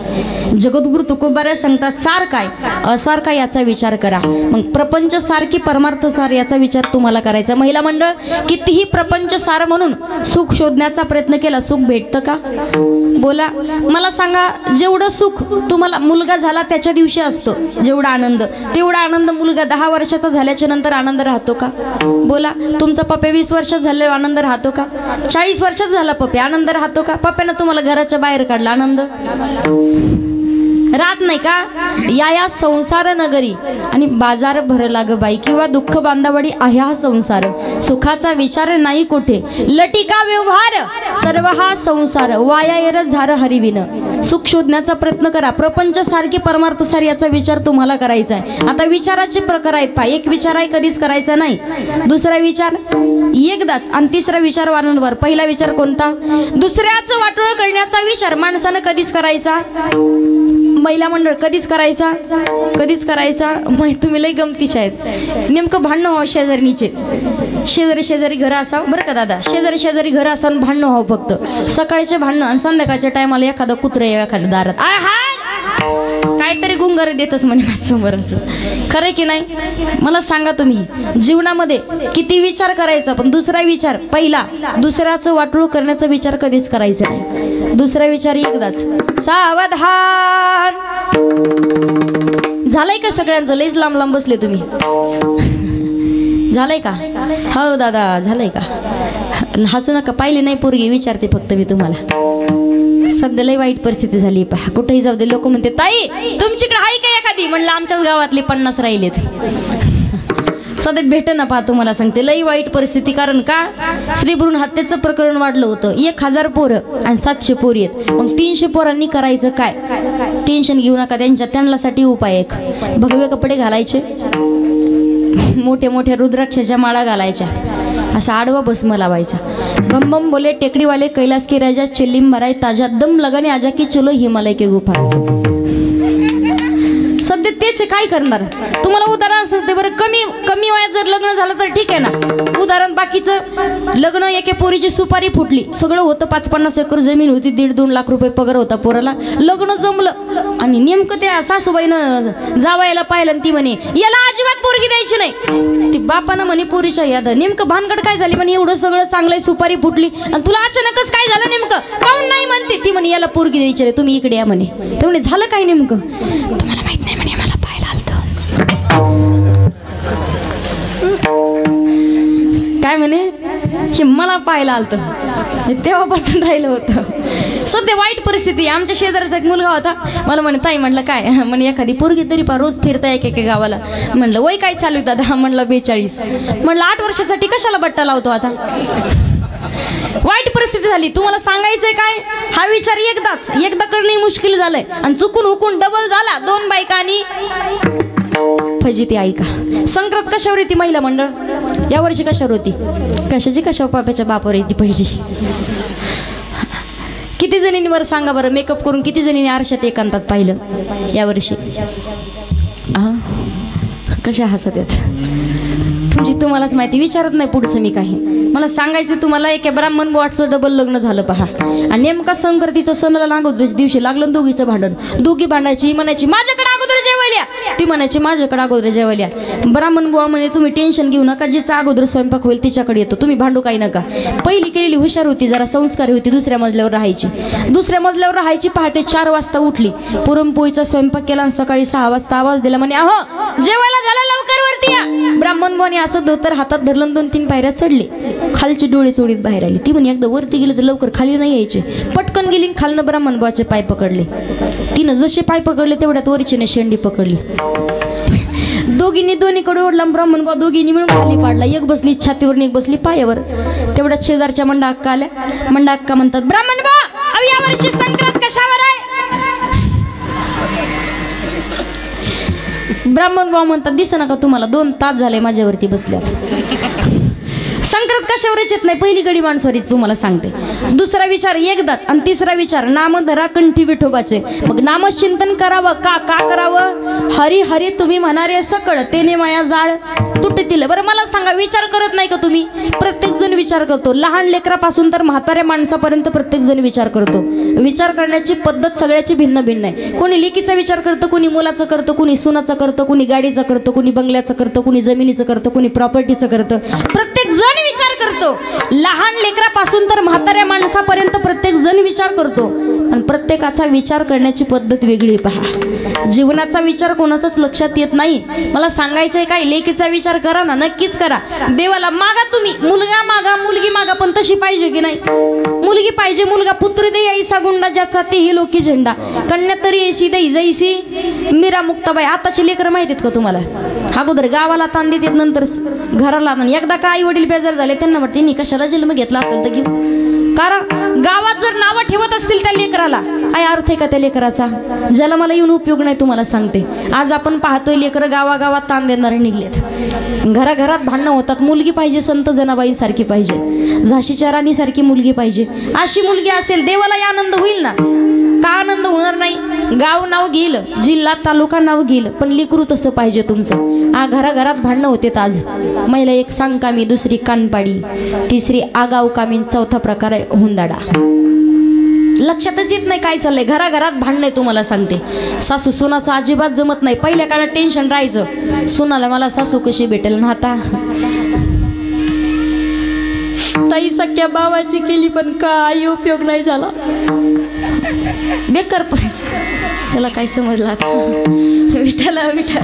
जगद्गुरु तुकोबाराय सांगतात सार काय असार काय याचा विचार करा मग प्रपंच सार की परमार्थ सार याचा विचार तुम्हाला करायचा महिला मंडळ कितीही प्रपंच सार म्हणून सुख शोधण्याचा प्रयत्न केला सुख भेटतं का बोला मला सांगा जेवढं सुख तुम्हाला मुलगा झाला त्याच्या दिवशी असतो जेवढा आनंद तेवढा आनंद मुलगा 10 वर्षाचा झाल्याच्या नंतर आनंद राहतो का बोला तुमचा पप्पे 20 वर्षात झाले आनंद राहतो का 40 वर्षात झाला पप्पे आनंद राहतो का पप्प्यानं तुम्हाला घराच्या बाहेर काढला आनंद राहत नाही का? या संसार नगरी आणि बाजार भरला ग बाई, किंवा दुःख बांधावडी आहे हा संसार, सुखाचा विचार नाही कुठे, लटिका व्यवहार सर्व हा संसार, वाया येर झार हरिविन. सुख शोधण्याचा प्रयत्न करा. प्रपंच सारखे परमार्थ सार याचा विचार तुम्हाला करायचा आहे. आता विचाराचे प्रकार आहेत पहा. एक विचार आहे कधीच करायचा नाही, दुसरा विचार एकदाच, आणि तिसरा विचार वारंवार. पहिला विचार कोणता? दुसऱ्याचं वाटोळ करण्याचा विचार माणसानं कधीच करायचा, महिला मंडळ कधीच करायचा, कधीच करायचा. तुम्ही लई गमतीचे आहेत. नेमकं भांडणं व्हावं शेजारीचे, शेजारी घरं असावं बरं का दादा, शेजारी घरं असा भांडणं व्हावं फक्त. सकाळचे भांडणं आणि संध्याकाळच्या टायमाला एखादं कुत्रं एखाद्या दारात काहीतरी गुंगार देतच म्हणे माझ्यासमोरच. खरं की नाही? मला सांगा तुम्ही जीवनामध्ये किती विचार करायचा, पण दुसरा विचार पहिला, दुसऱ्याचं वाटोळ करण्याचा विचार कधीच करायचा नाही. दुसरा विचार एकदाच. सावधान. झालंय का सगळ्यांचं? लईच लांब लांब बसले तुम्ही. झालंय का? हो दादा झालंय का? हसू नका, पाहिले नाही पोरगी, विचारते फक्त मी तुम्हाला. सध्या लई वाईट परिस्थिती झाली पहा. कुठेही जाऊ दे लोक म्हणते ताई तुमच्याकडे आहे का एखादी? म्हणलं आमच्याच गावातली 50 राहिलेत. सध्या भेट ना पहा, तुम्हाला सांगते लई वाईट परिस्थिती. कारण का? श्री भ्रूण हत्येचं प्रकरण वाढलं होतं. 1000 पोरं आणि 700 पोरी आहेत. मग 300 पोरांनी करायचं काय? टेन्शन घेऊ नका, त्यांच्यासाठी उपाय एक. भगवे कपडे घालायचे, मोठ्या मोठ्या रुद्राक्षाच्या माळा घालायच्या, असा आडवा भस्म लावायचा. बम बम बोले टेकडी वाले कैलास की राजा, चिल्लीम भराय ताजा, दम लगाने आजा की चलो हिमालय के गुफा. सध्या तेच काय करणार? तुम्हाला उदाहरण सांगते बरं. कमी वयात जर लग्न झालं तर ठीक आहे ना. उदाहरण बाकीचं लग्न, एके पोरीची सुपारी फुटली, सगळं होतं, 5-50 एकर जमीन होती, 1.5-2 लाख रुपये पगार होता पोराला, लग्न जमलं आणि नेमकं त्या सासूबाईनं जावायला पाहिलं आणि ती म्हणे याला अजिबात पोरगी द्यायची नाही. ती बापानं म्हणे पोरीच्या याद, नेमकं भानगड काय झाली म्हणे? एवढं सगळं चांगलंय, सुपारी फुटली आणि तुला अचानकच काय झालं नेमकं? काऊन नाही म्हणते? ती म्हणे याला पोरगी द्यायची नाही, तुम्ही इकडे या म्हणे. ते म्हणे झालं काय नेमकं? तुम्हाला माहित नाही म्हणे, मला पाहायला आलतं. काय म्हणे? हे मला पाहायला आलतं. तेव्हापासून राहिलं होतं. सध्या वाईट परिस्थिती. आमच्या शेजारचा एक मुलगा होता, मला म्हणे ताई, म्हटलं काय? म्हणे एखादी पोरगी तरी पा, रोज फिरता एके गावाला. म्हणलं वय काय चालू आहे दादा? म्हणलं 42. म्हणलं 8 वर्षासाठी कशाला बट्टा लावतो आता? वाईट परिस्थिती झाली. तुम्हाला सांगायचंय काय? हा विचार एकदा करणे मुश्किल झालंय, आणि चुकून हुकून डबल झाला. 2 बायका आणि फजिती. ऐका, संक्रांत कशावर येते महिला मंडळ? यावर्षी कशावर होती? कशावर? पाप्याच्या बापावर येते पहिली. किती जणींनी बरं सांगा बरं, मेकअप करून किती जणींनी आरशात एकांतात पाहिलं यावर्षी? कशा हसत आहेत तुमची तुम्हालाच माहिती. विचारत नाही पुढचं मी काही. मला सांगायचं तुम्हाला, एका ब्राह्मण बुवाचं डबल लग्न झालं पहा, आणि नेमका संक्रांतीचं सणाला लागोदरच दिवशी लागलं दोघीचं भांडण. दोघी भांडायची, ही म्हणायची माझ्याकडे अगोदर जेवायल्या, ती म्हणायची माझ्याकडे अगोदर जेवायल्या. ब्राह्मण बुवा म्हणे तुम्ही टेन्शन घेऊ नका, जिचा अगोदर स्वयंपाक होईल तिच्याकडे येतो, तुम्ही भांडू काही नका. पहिली केलेली हुशार होती, जरा संस्कारी होती, दुसऱ्या मजल्यावर राहायची. पहाटे 4 वाजता उठली, पुरणपोळीचा स्वयंपाक केला आणि सकाळी 6 वाजता आवाज दिला म्हणे अहो जेवायला झालं, लवकर वरती या. ब्राह्मण बुवाने असं धोतर हातात धरलं, 2-3 पायऱ्या चढले, खालची डोळे चोळीत बाहेर आली. ती म्हणे एकदा वरती गेले तर लवकर खाली नाही यायचे. पटकन गेली, खालनं ब्राह्मण बुवाचे पाय पकडले. तिनं जसे पाय पकडले तेवढ्यात वरचीने शेंडी पकडली. दोघींनी दोन्हीकडे ओढला. ब्राह्मण बुवा दोघींनी मिळून खाली पाडला. एक बसली छातीवर, एक बसली पायावर. तेवढ्यात शेजारच्या मंडा अक्का आल्या. मंडा अक्का म्हणतात ब्राह्मण बुवा यावर्षी संक्रांत कशावर आहे? ब्राह्मण बुवा म्हणतात दिसना का तुम्हाला, 2 तास झाले माझ्यावरती बसल्यात. संक्रांत कशावरच येत नाही, पहिली गडी माणसावर तुम्हाला सांगते. दुसरा विचार एकदाच, आणि तिसरा विचार नाम धरा कंठी विठोबाचे. मग नामचिंतन करावं का करावं? हरी हरी तुम्ही म्हणारे सकळ, तेने माया जाळ तुटतील. बरं मला सांगा, विचार करत नाही का तुम्ही? प्रत्येक जण विचार करतो, लहान लेकरापासून तर म्हाताऱ्या माणसापर्यंत प्रत्येक जण विचार करतो. विचार करण्याची पद्धत सगळ्याची भिन्न भिन्न आहे. कोणी लेकीचा विचार करतं, कोणी मुलाचं करतं, कोणी सुनाचं करतं, कोणी गाडीचं करतं, कोणी बंगल्याचं करतं, कोणी जमिनीचं करतं, कोणी प्रॉपर्टीचं करतं. प्रत्येक जण विचार करतो. लहान लेकरापासून तर म्हाताऱ्या माणसापर्यंत प्रत्येक जण विचार करतो, पण प्रत्येकाचा विचार करण्याची पद्धत वेगळी. पहा, जीवनाचा विचार कोणाचाच लक्षात येत नाही. मला सांगायचंय काय, लेकीचा विचार करा ना, नक्कीच करा. देवाला मागा तुम्ही, मुलगा मागा, मुलगी मागा, पण तशी पाहिजे की नाही? मुलगी पाहिजे मुलगा पुत्री दे ऐसा गुंडा ज्याचा तेही लोकी झेंडा कन्या तरी ऐशी दे जैसी मीरा मुक्ताबाई. आताची लेकरं माहितीत का तुम्हाला? अगोदर गावाला ताण देतात नंतर घराला ताण. एकदा का आई वडील बेजार झाले त्यांना वाटते नी कशाला जन्म घेतला असेल तर घेऊ. कारण गावात जर नावं ठेवत असतील त्या लेकराला काय अर्थ आहे का त्या लेकराचा? जन्माला येऊन उपयोग नाही तुम्हाला सांगते. आज आपण पाहतोय लेकरं गावागावात ताण देणारे निघलेत. घराघरात भांडणं होतात. मुलगी पाहिजे संत जनाबाई सारखी पाहिजे, झाशीच्या राणी सारखी मुलगी पाहिजे. अशी मुलगी असेल देवालाही आनंद होईल ना. का आनंद होणार नाही? गाव नाव घेईल, जिल्हा तालुका नाव घेईल, पण लेकरू तसं पाहिजे तुमचं. घराघरात भांडणं होते. आज महिला एक सांग कामी, दुसरी कानपाडी, तिसरी आगाव कामी, चौथा प्रकार आहे हुंदाडा. लक्षातच येत नाही काय चाललंय. घराघरात भांडणं आहे तुम्हाला सांगते. सासू सुनाचं अजिबात जमत नाही. पहिल्या काळात टेन्शन राहायचं सुनाला मला सासू कशी भेटेल ना. आता ताई सख्या भावाची केली पण काही उपयोग नाही झाला. बेकार परिस्थिती. त्याला काय समजलं आता? विठाला विठा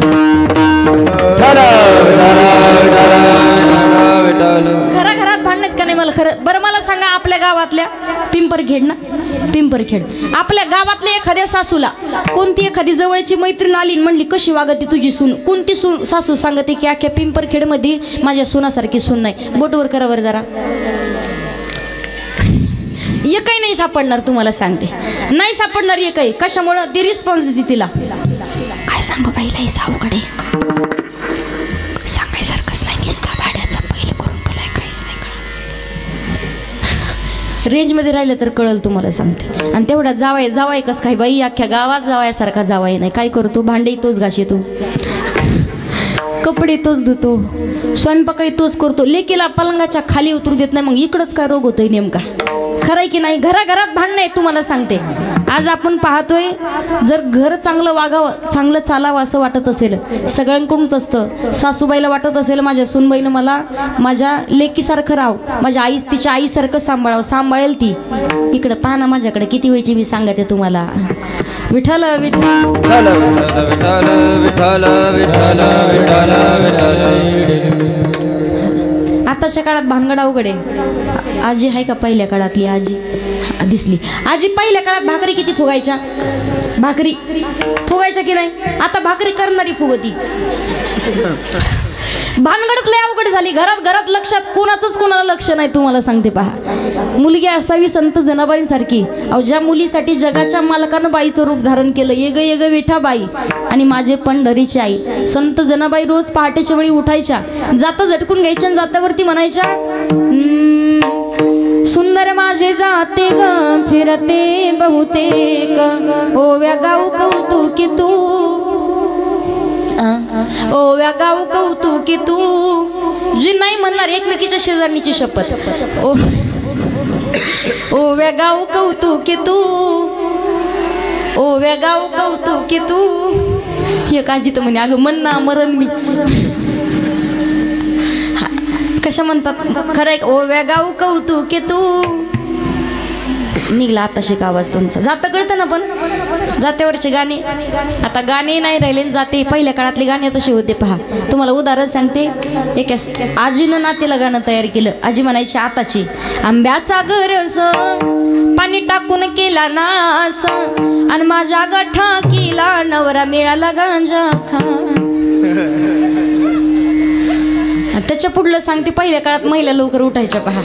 घराघरात भांडण्यात का नाही मला खरं बरं मला सांगा. आपल्या गावातल्या पिंपरखेड ना, पिंपरखेड आपल्या गावातल्या एखाद्या सासूला कोणती एखादी जवळची मैत्रीण आली म्हणली कशी वागते तुझी सून, कोणती सून सासू सांगते की अख्ख्या पिंपरखेड मध्ये माझ्या सुनासारखी सून नाही. बोटवर करावर जरा. एकही नाही सापडणार तुम्हाला सांगते. नाही सापडणार एकही. कशामुळं? ती रिस्पॉन्स देते तिला. काय सांगू बाईला हे सावकडे सांगायसारखंच नाही. निसता भाड्याचा बैल करून तुला काहीच नाही कळत. रेंजमध्ये राहिलं तर कळलं तुम्हाला सांगते. आणि तेवढा जावाय जावाय कस काय बाई अख्ख्या गावात जावायसारखा जावाय नाही. काय करतो? भांडे तोच घासतो, कपडे तोच धुतो, स्वयंपाकही तोच करतो. लेकीला पलंगाच्या खाली उतरू देत नाही. मग इकडंच काय रोग होतोय नेमका? खरंय की नाही? घराघरात भांडणं आहे तुम्हाला सांगते. आज आपण पाहतोय जर घर चांगलं वागावं, चांगलं चालावं असं वाटत असेल सगळ्यांकडूनच असतं. सासूबाईला वाटत असेल माझ्या सूनबाईनं मला माझ्या लेकीसारखं राहावं, माझ्या आई तिच्या आईसारखं सांभाळावं. सांभाळेल ती. इकडं पाहा ना माझ्याकडे किती वेळची मी सांगते तुम्हाला. विठ्ठल विठ्ठल विठ्ठल विठ्ठल विठ्ठल. आताच्या काळात भानगड अवघड आहे. आजी आहे का पहिल्या काळातली आजी? दिसली आजी. पहिल्या काळात भाकरी किती फुगायच्या? भाकरी फुगायच्या की नाही? आता भाकरी करणारी फुगती. भानगडत लय अवघड झाली. घरात घरात लक्षात कोणाचंच कोणाला लक्ष नाही तुम्हाला सांगते. पहा मुलगी असावी संत जनाबाईंसारखी. अहो ज्या मुलीसाठी जगाच्या मालकानं बाईचं रूप धारण केलं. येग येग विठाबाई आणि माझे पंढरीची आई. संत जनाबाई रोज पहाटेच्या वेळी उठायच्या, जाता झटकून घ्यायच्या आणि जात्यावरती म्हणायच्या सुंदर माझे जाते ग फिरते बहुतेक ओव्या गाऊ कौतुकी तू, ओव्या गाऊ कौतुकी तू. जी नाही म्हणणार एकमेकीच्या शेजारणीची शपथ. ओव्या गाऊ कौतुकी तू, ओव्या गाऊ कौतुकी तू. हे काजी तर म्हणे अगं म्हण ना मरण मी. कशा म्हणतात खरंय? ओव्या गाऊ कौतुकी तू. निघला आता शिक आवाज तुमचा. जातं कळतं ना पण जात्यावरचे गाणे. आता गाणे नाही राहिले जाते. पहिल्या काळातले गाणे तसे होते. पहा तुम्हाला उदाहरण सांगते. एक आजीनं नातीला गाणं तयार केलं. आजी म्हणायची आताची आंब्याचा गरस पाणी टाकून केला नास आणि माझ्या गठा केला नवरा मिळाला गांजा खा. त्याच्या पुढलं सांगते. पहिल्या काळात महिला लवकर उठायच्या. पहा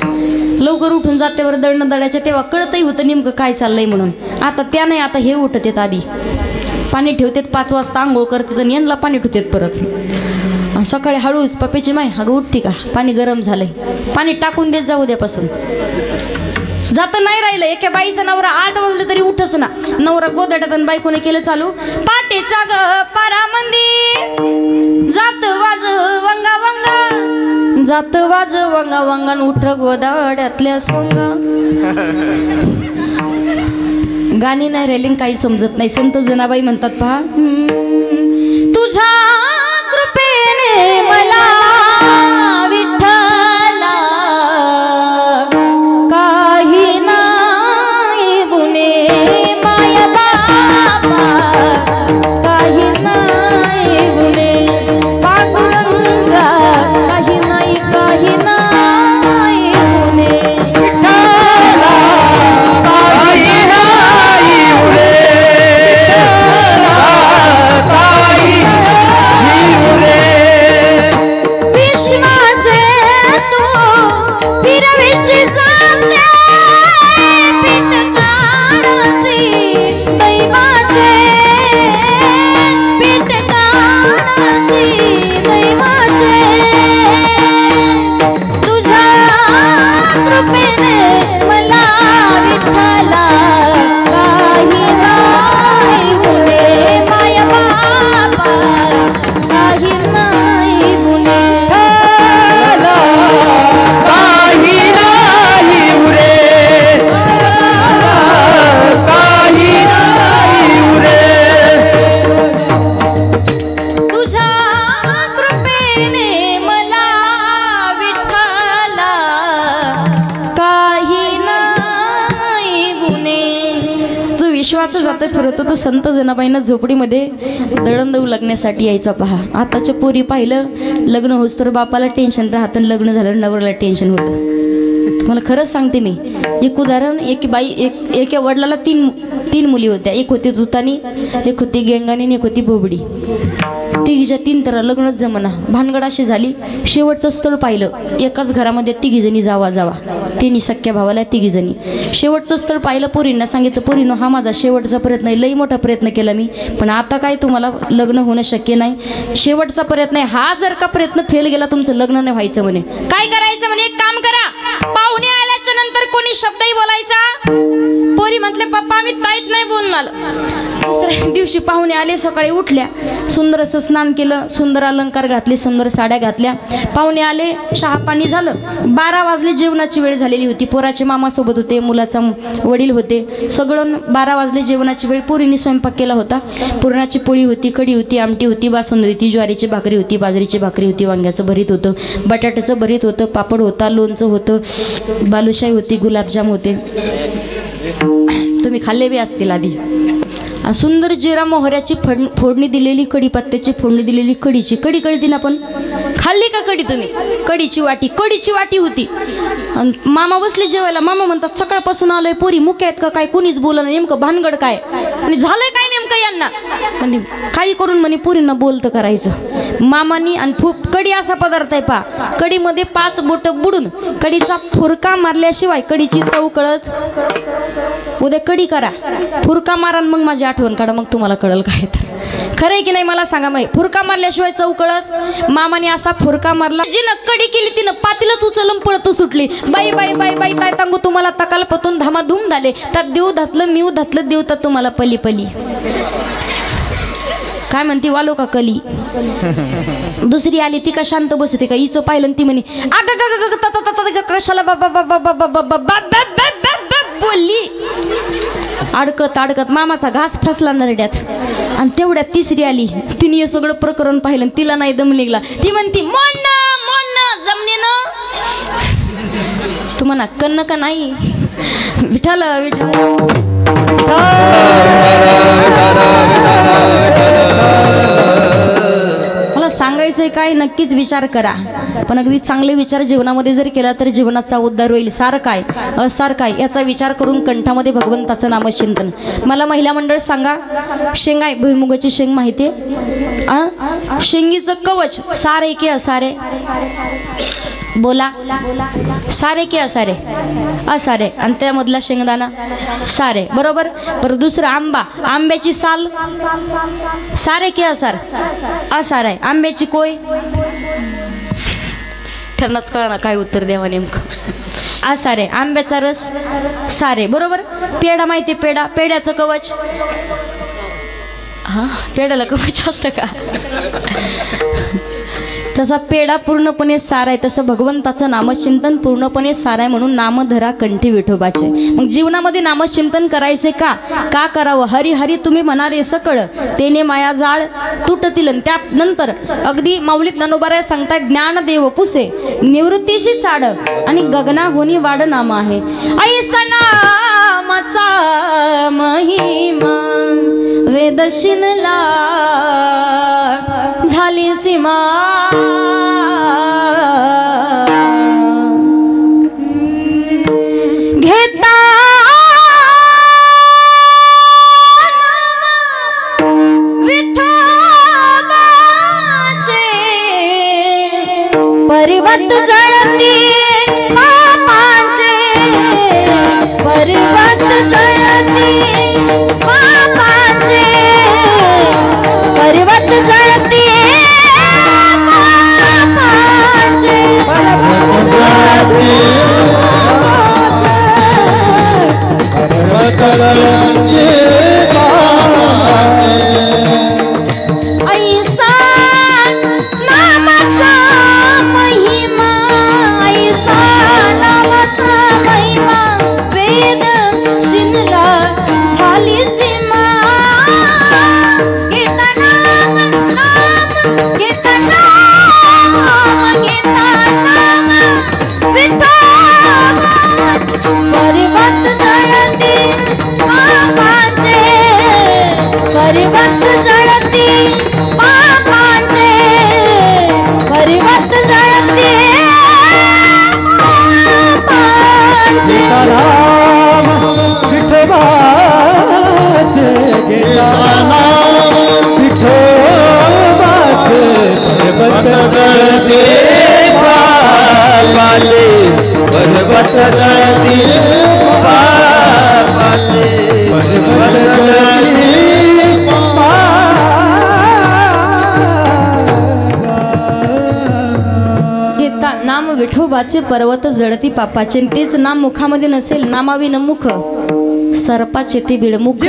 लवकर उठून जात्यावर दळणं दळायच्या. तेव्हा कळतही होतं नेमकं काय चाललंय म्हणून. आता त्या नाही. आता हे उठत येत आधी पाणी ठेवतात 5 वाजता आंघोळ करतात आणि यांना पाणी ठेवतात परत. सकाळी हळूच पप्पीची माय अगं उठती का पाणी गरम झालंय पाणी टाकून देत जाऊ द्यापासून. जातं नाही राहिलं. एका बाईचा नवरा 8 वाजले तरी उठच ना. नवरा गोदड्यात आणि बायकोने केलं चालू पाटेच्या ग पारामंदी जात वाज वंगा वंगा, जात वाज वंगा वंगा उठ गोदाड्यातल्या सोंगा. गाणी नाही राहिली काही समजत नाही. संत जनाबाई म्हणतात पहा तुझ्या कृपेने मला विठ्ठला काही नाही गुणे माय बाबा, काही नाही गुणे पांडुरंगा, काही नाही गुणे विठ्ठला विश्वाचं जातं फिरत तो संत जनाबाईंना झोपडीमध्ये दळणदळू लागण्यासाठी यायचा पहा. आताच्या पोरी पाहिलं लग्न होत तर बापाला टेन्शन राहतं, लग्न झालं नवऱ्याला टेन्शन होतं. तुम्हाला खरंच सांगते मी, एक उदाहरण, एक बाई एका वडिलाला तीन मुली होत्या. एक होती तुतानी, एक होती गेंगानी आणि एक होती बोबडी. तिघीच्या तीन तर लग्नच जमना. भानगड अशी झाली, शेवटचं स्थळ पाहिलं. एकाच घरामध्ये तिघीजणी जावा तिन्ही सख्या भावाला तिघीजणी. शेवटचं स्थळ पाहिलं, पोरींना सांगितलं, पोरींनो हा माझा शेवटचा प्रयत्न आहे, लई मोठा प्रयत्न केला मी, पण आता काय तुम्हाला लग्न होणं शक्य नाही, शेवटचा प्रयत्न आहे, हा जर का प्रयत्न फेल गेला तुमचं लग्न नाही व्हायचं म्हणे. काय करायचं म्हणे, एक काम करा, पाहुणे आल्याच्या नंतर कोणी शब्दही बोलायचा. पोरी म्हटले पप्पा आम्ही ताईत नाही बोलणार. दुसऱ्या दिवशी पाहुणे आले, सकाळी उठल्या, सुंदर असं स्नान केलं, सुंदर अलंकार घातले, सुंदर साड्या घातल्या. पाहुणे आले, चहा पाणी झालं, 12 वाजले, जेवणाची वेळ झालेली होती. पोराचे मामा सोबत होते, मुलाचा वडील होते, सगळं 12 वाजले जेवणाची वेळ. पोरींनी स्वयंपाक केला होता. पुरणाची पोळी होती, कढी होती, आमटी होती, बासुंदी होती, ज्वारीची भाकरी होती, बाजरीची भाकरी होती, वांग्याचं भरीत होतं, बटाट्याचं भरीत होतं, पापड होता, लोणचं होतं, बालुशाही होती, गुलाबजाम होते. तुम्ही खाल्ले बी असतील आधी. सुंदर जिरा मोहऱ्याची फोडणी दिलेली, कढीपत्त्याची फोडणी दिलेली कढीची कढी कळती ना, पण खाल्ली का कढी तुम्ही? कढीची वाटी होती. आणि मामा बसले जेवायला. मामा म्हणतात सकाळपासून आलोय, पोरी मुख्य आहेत का काय, कोणीच बोललं, नेमकं भानगड काय आणि झालंय काय नेमकं यांना. म्हणजे काही करून म्हणे पोरींना बोलतं करायचं. मामानी आणि कढी असा पदार्थ आहे पा, कढीमध्ये 5 बोटं बुडून कढीचा फुरका मारल्याशिवाय कढीची चव कळत. उद्या कढी करा, फुरका मारा, मग माझी आठवण काढा, मग तुम्हाला कळल काय. तर खरं आहे की नाही मला सांगा. माहिती फुरका मारल्याशिवाय चव कळत. मामाने असा फुरका मारला, जिनं कढी केली तिनं पातीलच उचलून पळत सुटली. बाई बाई बाई बाई ताय तांगू तुम्हाला तकाल पतून धामाधूम झाले, त्यात देव धातलं मिव धातलं, देव तर तुम्हाला पली पली. काय म्हणते वालो का कली. दुसरी आली, ती का शांत बसते का, हिचं पाहिलं ती म्हणे कशाला बोलली. अडकत मामाचा घास फसला नरड्यात. आणि तेवढ्यात तिसरी आली, तिने हे सगळं प्रकरण पाहिलं, तिला नाही दम निघला. ती म्हणती मोडणं जमनेनं. तुम्हाला कन्न का नाही. विठाल मला सांगायचंय काय, नक्कीच विचार करा, पण अगदी चांगले विचार जीवनामध्ये जर केला तर जीवनाचा उद्धार होईल. सार काय असार काय याचा विचार करून कंठामध्ये भगवंताचं नामचिंतन. मला महिला मंडळ सांगा, शेंग आहे, भुईमुगाची शेंग माहिती आहे, शेंगीचं कवच सार आहे की असारे, बोला सारे की असारे, असारे, आणि त्यामधला शेंगदाणा सारे, बरोबर. बरं दुसरं आंबा, आंब्याची साल सारे की असार, असार आहे. आंब्याची कोय, ठरणाच कळणार काय उत्तर द्यावं नेमकं. असारे. आंब्याचा रस सारे, बरोबर. पेढा माहिती, पेढा, पेढ्याचं कवच, हा पेढ्याला कवच असतं का. तसा पेढा पूर्णपणे सार आहे, तसं भगवंताचं नामचिंतन पूर्णपणे सार आहे. म्हणून नाम धरा कंठी विठोबाचे. मग जीवनामध्ये नामचिंतन करायचे का करावं. हरी हरी तुम्ही म्हणारे सकळ, तेने माया जाळ तुटतील. त्यानंतर अगदी माऊलीत ज्ञानोबाराय सांगताय, ज्ञान देव पुसे निवृत्तीची चाड आणि गगना होनी वाड नाम आहे. ऐसा नामाचा महिमा वेद शिनला झाली सीमा. घेता विठोबाचे पर्वत जळती पापाचे, पर्वत जळती पापाचे, पर्वत जळती ऐसा नामाचा महिमा, ऐसा नामाचा महिमा वेद शिनला झाली सीमा. घेता नाम नाम, घेता नाम, घेता नाम विठोबा, पर्वत जळती पापाचे, पर्वत जळते पापाचे पर्वत जळते पापाचे पर्वत जळते घेता नाम विठोबाचे पर्वत जळती पापाचे आणि तेच नाम मुखामध्ये नसेल नामावी नमुख सर्पाचे ते बिडमुख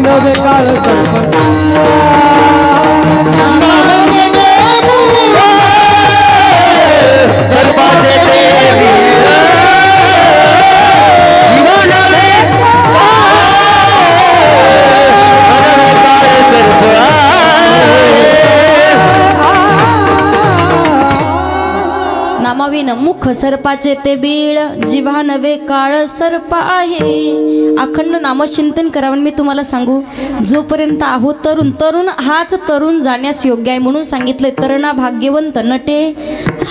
नवे काळ सर्पाचे नामावी मुख सर्पाचे ते बीळ जिव्हा नवे काळ सर्प आहे. अखंड नामचिंतन करावं. मी तुम्हाला सांगू जोपर्यंत आहोत तरुण हाच तरुण जाण्यास योग्य आहे म्हणून सांगितले तरुणा भाग्यवंत नटे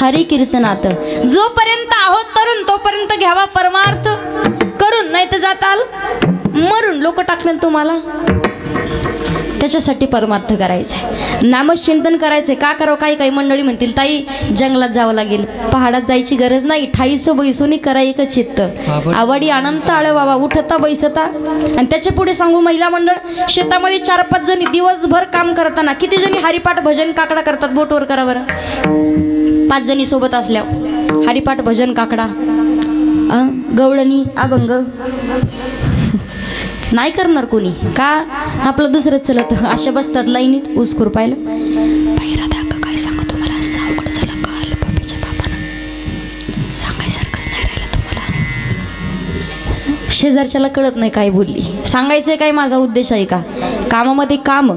हरी कीर्तनात. जोपर्यंत आहोत तरुण तोपर्यंत घ्यावा परमार्थ करून नाही तर जाताल मरून लोक टाकणार तुम्हाला. त्याच्यासाठी परमार्थ करायचा आहे नामचिंतन करायचंय. का करावं काही मंडळी म्हणतील ताई जंगलात जावं लागेल पहाडात जायची गरज नाही. ठाईचं बैसोनी करा एक चित्त आवडी आनंद आळ बाबा उठता बैसता. आणि त्याच्या पुढे सांगू महिला मंडळ शेतामध्ये 4-5 जणी दिवसभर काम करताना किती जणी हरिपाठ भजन काकडा करतात बोटवर करा बरं. 5 जणी सोबत असल्या हरिपाठ भजन काकडा गवळणी अभंग नाही करणार कोणी. का आपलं दुसरंच चलत अशा बसतात लाईनीत ऊस खुरपायला. बाहेर दाखा काय सांगू तुम्हाला असं अवघड झालं काल बाबीच्या बाबांना सांगायसारखंच नाही राहिलं तुम्हाला. शेजारच्याला कळत नाही काय बोलली. सांगायचंय काय माझा उद्देश आहे का कामामध्ये काम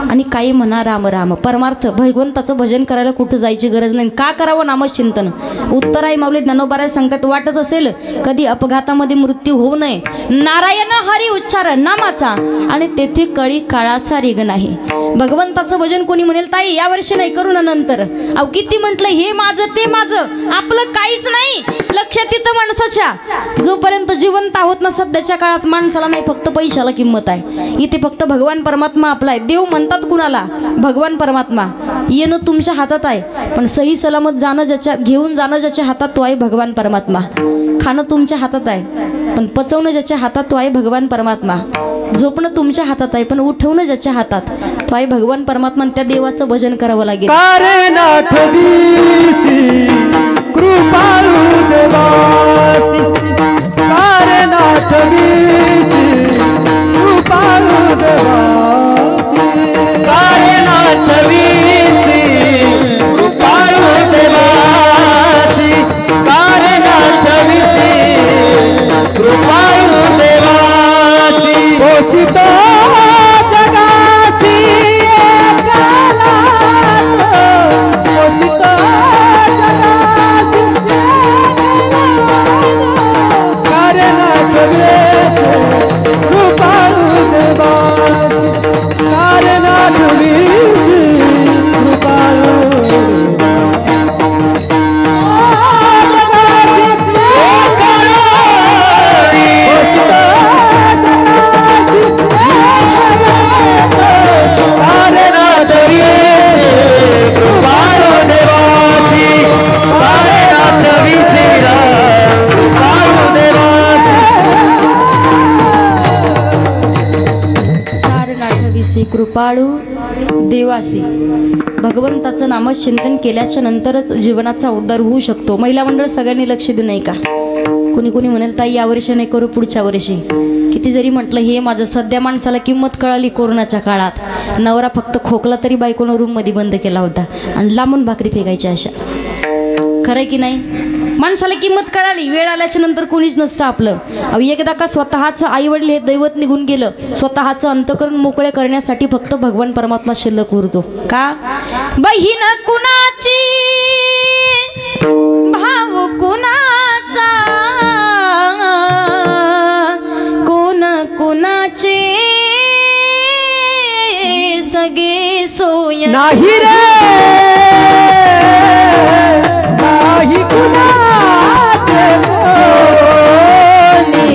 आणि काही म्हणा राम राम परमार्थ भगवंताचं भजन करायला कुठं जायची गरज नाही. का करावं नामचिंतन. उत्तर आहे माऊली ज्ञानोबाराय सांगतात वाटत असेल कधी अपघातामध्ये मृत्यू होऊ नये नारायण हरी उच्चार नामाचा आणि तेथे कळी काळाचा रेग नाही. भगवंताचं भजन कोणी म्हणेल ताई यावर्षी नाही करू ना नंतर. अहो किती म्हटलं हे माझं ते माझं आपलं काहीच नाही. लक्षात येतं माणसाच्या जोपर्यंत जिवंत आहोत ना सध्याच्या काळात माणसाला नाही फक्त पैशाला किंमत आहे. इथे फक्त भगवान परमात्मा आपला आहे. देव म्हणतात कुणाला भगवान परमात्मा. येणं तुमच्या हातात आहे पण सही सलामत जाणं ज्याच्या घेऊन जाणं ज्याच्या हातात तो आहे भगवान परमात्मा. खाणं तुमच्या हातात आहे पण पचवणं ज्याच्या हातात तो आहे भगवान परमात्मा. झोपणं तुमच्या हातात आहे पण उठवणं ज्याच्या हातात तो आहे भगवान परमात्मा. त्या देवाचं भजन करावं लागेल. कृपाळू देवासी कारनाथ वीसी कृपाळू देवासी कारनाथ वीसी कृपाळू देवासी कारनाथ वीसी कृपाळू देवासी पोषित जगासी एकालात पोषित कृपाळू देवासी भगवंताचं नामचिंतन केल्याच्या नंतरच जीवनाचा उद्धार होऊ शकतो. महिला मंडळ सगळ्यांनी लक्ष देऊ नये का. कुणी म्हणेल ताई यावर्षी नाही करू पुढच्या वर्षी. किती जरी म्हटलं हे माझं सध्या माणसाला किंमत कळाली कोरोनाच्या काळात. नवरा फक्त खोकला तरी बायकोनं रूममध्ये बंद केला होता आणि लांबून भाकरी फेकायच्या अशा. खरंय की नाही. माणसाला किंमत कळाली वेळ आल्याच्या नंतर कोणीच नसतं आपलं. एकदा का स्वतःचं आईवडील हे दैवत निघून गेलं स्वतःचं अंतकरण मोकळे करण्यासाठी फक्त भगवान परमात्मा शिल्लक उरतो. का बहीण कुणाची भाव कुणाचा कोण कुणाचे सगे सोय नाही रे नाही कुणाचे कोणी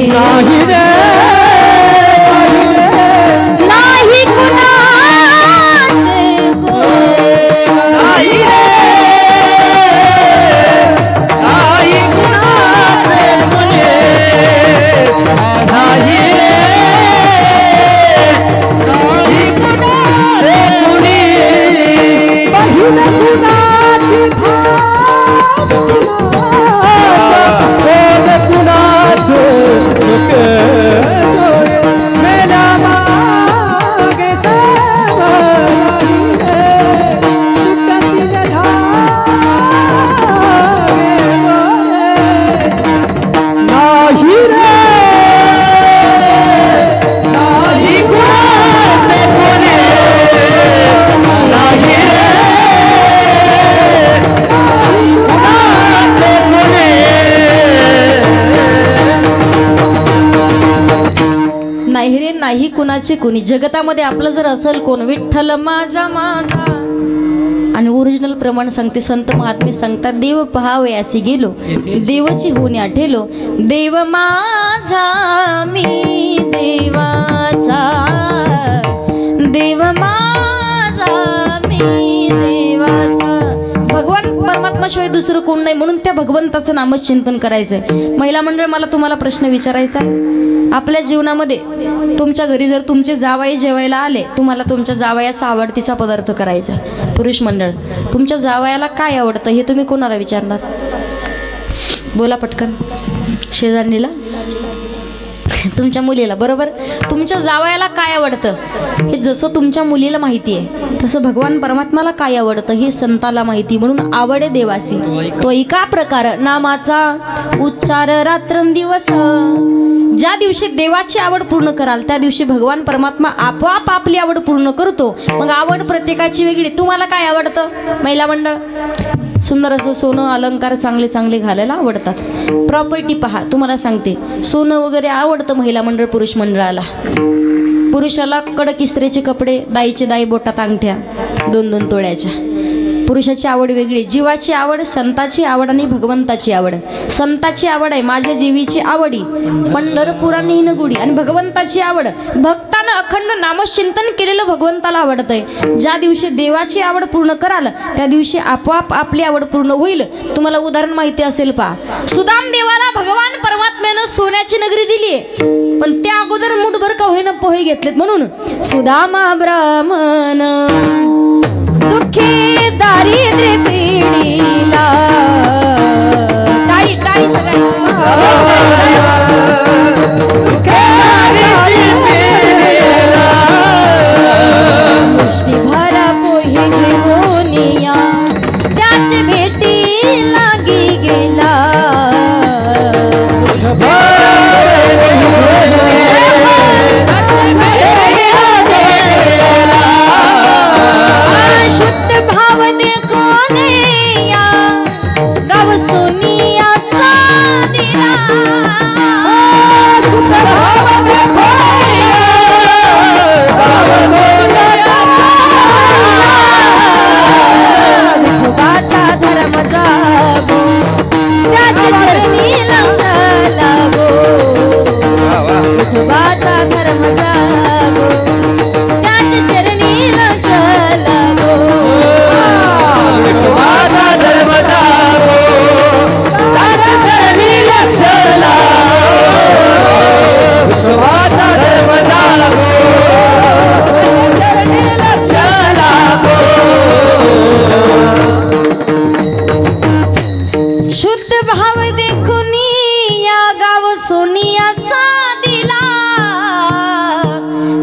नाही रे नाही कुणाचे कोण नाही रे नाही कुणाचे कोणी नाही रे नाही कुणाचे कोणी बहीण कुणाची भाव कुणाचा कोण कुणाचे सुखे सोय मेला मागे सवय सुटतील धागे नाही रे नाही कुणाचे कोणी नाही रे नाही कुणाचे कोणी नाही रे नाही कुणाचे कुणी जगतामध्ये आपलं जर असेल कोण विठ्ठल माझा माझा आणि ओरिजिनल प्रमाण सांगते संत महात्मे सांगतात देव पहावे असे गेलो देवाची होणी आठेलो देव माझा मी देवाचा देव माझा मी देवाचा भगवान परमात्माशिवाय दुसरं कोण नाही म्हणून त्या भगवंताचं नामच चिंतन करायचंय महिला मंडळ मला तुम्हाला प्रश्न विचारायचा आहे आपल्या जीवनामध्ये तुमच्या घरी जर तुमचे जावई जेवायला आले तुम्हाला तुमच्या जावयाचा आवडतीचा पदार्थ करायचा पुरुष मंडळ तुमच्या जावयाला काय आवडतं हे तुम्ही कोणाला विचारणार बोला पटकन शेजारणीला तुमच्या मुलीला बरोबर तुमच्या जावयाला काय आवडतं हे जसं तुमच्या मुलीला माहिती आहे तसं भगवान परमात्माला काय आवडतं हे संताला माहिती म्हणून आवडे देवासी तो एका प्रकार नामाचा उच्चार रात्रंदिवस ज्या दिवशी देवाची आवड पूर्ण कराल त्या दिवशी भगवान परमात्मा आपोआप आपली आवड पूर्ण करतो मग आवड प्रत्येकाची वेगळी तुम्हाला काय आवडतं महिला मंडळ सुंदर असं सोनं अलंकार चांगले चांगले घालायला आवडतात प्रॉपर्टी पहा तुम्हाला सांगते सोनं वगैरे आवडतं महिला मंडळ पुरुष मंडळाला पुरुषाला कडक इस्त्रीचे कपडे दाईचे दाई बोटात अंगठ्या 2-2 तोळ्याच्या पुरुषाची आवड वेगळी जीवाची आवड संताची आवड आणि भगवंताची आवड संताची आवड आहे माझ्या जीवीची आवडी पंढरपुराने न गुडी आणि भगवंताची आवड भक्तानं अखंड नामचिंतन केलेलं भगवंताला आवडत आहे ज्या दिवशी देवाची आवड पूर्ण कराल त्या दिवशी आपोआप आपली आवड पूर्ण होईल तुम्हाला उदाहरण माहिती असेल पहा सुदाम देवाला भगवान परमात्म्यानं सोन्याची नगरी दिली आहे पण त्या अगोदर मुठभर का होईना पोहे घेतलेत म्हणून सुदामा ब्राह्मण दुःखी दारिद्र्य पिढीला टाळी टाळी मुष्टीभरा पोहे घेऊन या त्याची भेटी लागी गेला शुद्ध भाव देखून या गाव सोनियाचा दिला शुद्ध भाव देखून गाव सोनियाचा विठोबाचा धर्म जागो त्याची चरणी लक्ष लागो विठोबाचा धर्म जागो त्याची चरणी लक्ष लागो विठोबाचा धर्म जागो त्याची चरणी लक्ष लागो विठोबाचा धर्म जागो त्याची चरणी लक्ष लागो शुद्ध भाव देखून या गाव सोनियाचा दिला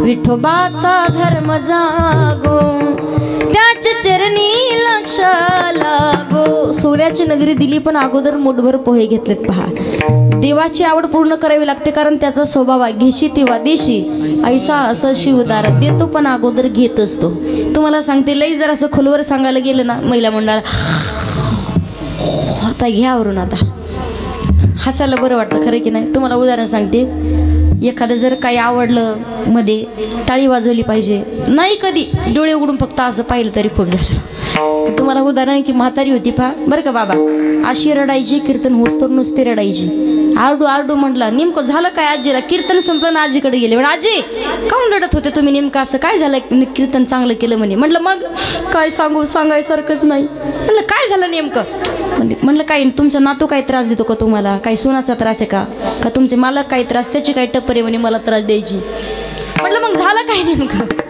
विठोबाचा धर्म जागो त्याच्या चरणी लक्ष लागो सोन्याची नगरी दिली पण अगोदर मुठभर पोहे घेतलेत पहा देवाची आवड पूर्ण करावी लागते कारण त्याचा स्वभाव आहे घेशी तेव्हा देशी ऐसा असं शिवदार देतो पण अगोदर घेत असतो तुम्हाला सांगते लई जर असं खोलवर सांगायला गेलं ना महिला मंडळाला आता घ्यावरून आता हसायला बरं वाटतं खरं की नाही. तुम्हाला उदाहरण सांगते, एखादं जर काही आवडलं मध्ये टाळी वाजवली पाहिजे नाही, कधी डोळे उघडून फक्त असं पाहिलं तरी खूप झालं. तुम्हाला उदाहरण की म्हातारी होती पहा बरं का बाबा, अशी रडायची, कीर्तन होस्तोर नुसती रडायची. आरडू आरडू म्हटलं नेमकं झालं काय आजीला, कीर्तन संपलं ना आजीकडे गेले. म्हणजे आजी काऊन रडत होते तुम्ही, नेमकं असं काय झालं, कीर्तन चांगलं केलं म्हणे. म्हटलं मग काय सांगू, सांगायसारखंच नाही. म्हटलं काय झालं नेमकं, म्हटलं काय तुमचा नातू काही त्रास देतो का तुम्हाला, काही सोनाचा त्रास आहे का, का तुमचे मालक काही त्रास, त्याची काही टप्पर आहे म्हणे मला त्रास द्यायची. म्हटलं मग झालं काय नेमकं,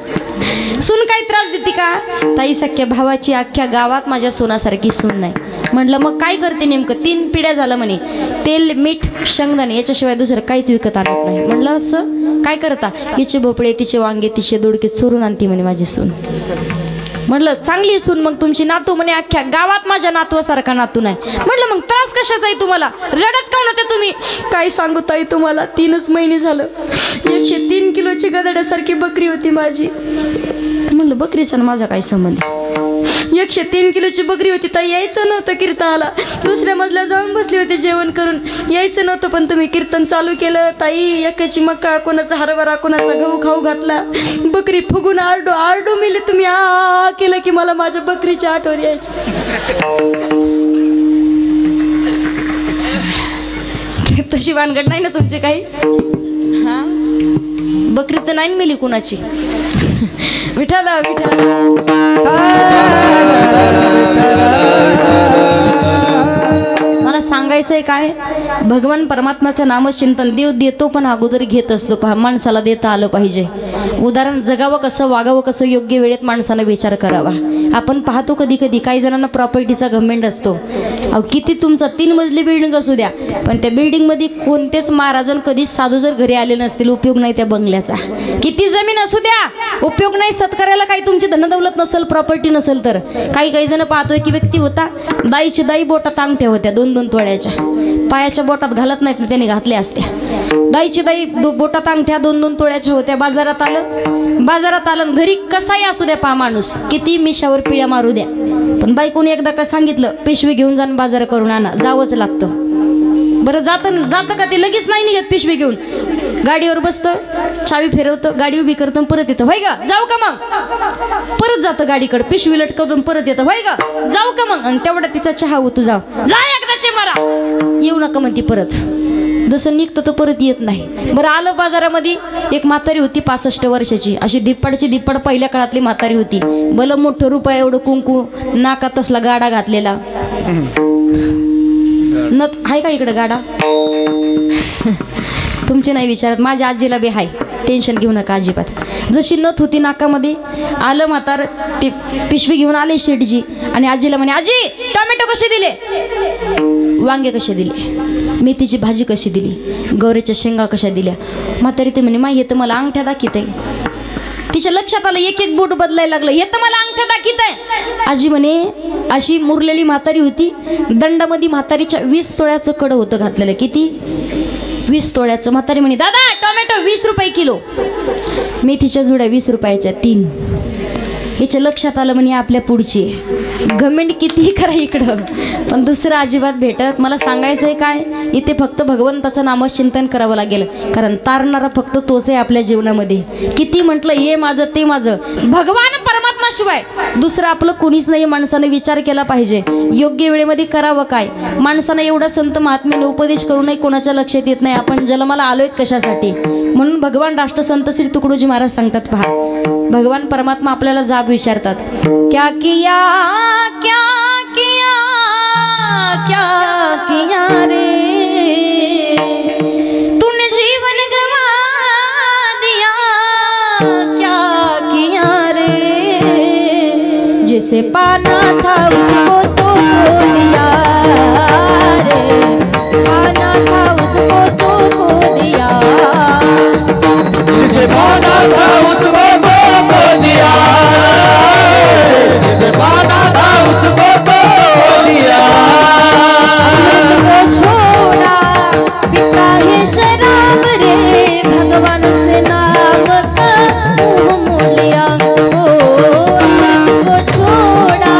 सून काही त्रास देते का, ताई सख्या भावाची अख्ख्या गावात माझ्या सोनासारखी सून नाही. म्हटलं मग काय करते नेमकं, 3 पिढ्या झालं म्हणे, तेल मीठ शेंगदाणे याच्याशिवाय दुसरं काहीच विकत आणत नाही. म्हटलं असं काय करता, हिचे भोपळे तिचे वांगे तिचे दोडके चोरून आणते म्हणे माझी सून. म्हटलं चांगली सून मग तुमची, नातू म्हणे अख्ख्या गावात माझ्या नातवासारखा नातू नाही. म्हटलं मग त्रास कशाचा आहे तुम्हाला, रडत का होते तुम्ही, काय सांगू ताई तुम्हाला, 3च महिने झालं 103 किलोची गदड्यासारखी बकरी होती माझी. म्हणलं बकरीचा माझा काय संबंध, 103 किलोची बकरी होती ताई, यायचं नव्हतं कीर्तनाला, दुसऱ्या मजल्यावर जाऊन बसली होती जेवण करून, यायचं नव्हतं पण तुम्ही कीर्तन चालू केलं ताई. एकाची मका, कोणाचा हरभरा, कोणाचा गहू खाऊ घातला, बकरी फुगून आरडू आरडू मिली तुम्ही आ केलं की मला माझ्या बकरीची आठवण यायची. तशी भानगड नाही ना तुमची काही, हा बकरी तर नाही मिली कुणाची. विठाला मला सांगायचंय काय, भगवान परमात्माचं नामचिंतन देव देतो पण अगोदर घेत असतो पहा, माणसाला देता आलं पाहिजे. उदाहरण जगावं कसं, वागावं कसं, योग्य वेळेत माणसानं विचार करावा. आपण पाहतो कधी कधी काही जणांना प्रॉपर्टीचा घमेंड असतो. अहो किती तुमचा 3 मजली बिल्डिंग असू द्या, पण त्या बिल्डिंगमध्ये कोणतेच महाराजन कधीच साधू जर घरी आले नसतील, उपयोग नाही त्या बंगल्याचा. किती जमीन असू द्या, उपयोग नाही. सत्कार्याला काही तुमची धनदौलत नसेल, प्रॉपर्टी नसेल तर. काही जण पाहतोय की व्यक्ती होता, दाईची दाई बोटात अंगठ्या होत्या 2-2 तोळ्याच्या, पायाच्या बोटात घालत नाहीत ना, त्याने घातल्या असत्या. दाईची दाई बोटात अंगठ्या 2-2 तोळ्याच्या होत्या. बाजारात आलं घरी कसाही असू द्या पहा माणूस, किती मिशावर पिळ्या मारू द्या, पण बायकोने एकदा का सांगितलं पिशवी घेऊन जाणं बाजार करून आणा, जावंच लागतं. बरं जातं का ते, लगेच नाही निघत पिशवी घेऊन, गाडीवर बसतं, चावी फिरवतं, गाडी उभी करतं, परत येतं. होय का जाऊ का मग, परत जातं गाडीकडे, पिशवी लटकवून परत येतं. होय का जाऊ का मग, आणि तेवढा तिचा चहा होतो, जाऊ जा एकदाचे मारा, येऊ नका म्हणती परत. जसं निघतं तर परत येत नाही. बरं आलं बाजारामध्ये, एक म्हातारी होती 65 वर्षाची, अशी दिप्पड पहिल्या काळातली म्हातारी होती. भलं मोठं रुपये एवढं कुंकू, नाकात तसला गाडा घातलेला, नथ आहे का इकडं गाडा, तुमचे नाही विचारत, माझ्या आजीला बी हाय, टेन्शन घेऊ नका अजिबात. जशी नथ होती नाकामध्ये, आलं म्हातार, ते पिशवी घेऊन आले शेठजी, आणि आजीला म्हणे आजी टोमॅटो कसे दिले, वांगे कसे दिले, मेथीची भाजी कशी दिली, गौरीच्या शेंगा कशा दिल्या. म्हातारी ते म्हणे माही येतं मला अंगठ्या दाखीत आहे. तिच्या लक्षात आलं, एक बोट बदलायला लागलं, येतं मला अंगठ्या दाखीत आहे. आजी म्हणे, अशी मुरलेली म्हातारी होती, दंडामध्ये म्हातारीच्या 20 तोळ्याचं कडं होतं घातलेलं. किती, 20 तोळ्याचं. म्हातारी म्हणे दादा टोमॅटो 20 रुपये किलो, मेथीच्या जुड्या 20 रुपयाच्या 3. हिच्या लक्षात आलं म्हणे आपल्या पुढची घमेंड कितीही करा इकडं, पण दुसरं अजिबात भेटत. मला सांगायचं आहे काय, इथे फक्त भगवंताचं नामचिंतन करावं लागेल, कारण तारणारा फक्त तोच आहे आपल्या जीवनामध्ये. किती म्हटलं हे माझं ते माझं, भगवान परमात्माशिवाय दुसरं आपलं कोणीच नाही. माणसाने विचार केला पाहिजे, योग्य वेळेमध्ये करावं काय. माणसानं एवढा संत महात्म्याने उपदेश करूनही कोणाच्या लक्षात येत नाही आपण जन्माला आलोय कशासाठी. म्हणून भगवान राष्ट्रसंत श्री तुकडोजी महाराज सांगतात पहा, भगवान परमात्मा आपल्याला जाब विचारतात, क्या किया क्या किया क्या किया रे, तूने जीवन गवा दिया क्या किया रे, जिसे पाना था उसको तो खो दिया रे, पाना था उसको तो खो दिया, जिसे पाना था उसको तो खो दिया, जिसे पाना था उसको तो खो दिया, को छोड़ा पिता है शराब रे, भगवान से नाम का मुंह मोड़ लिया, को छोड़ा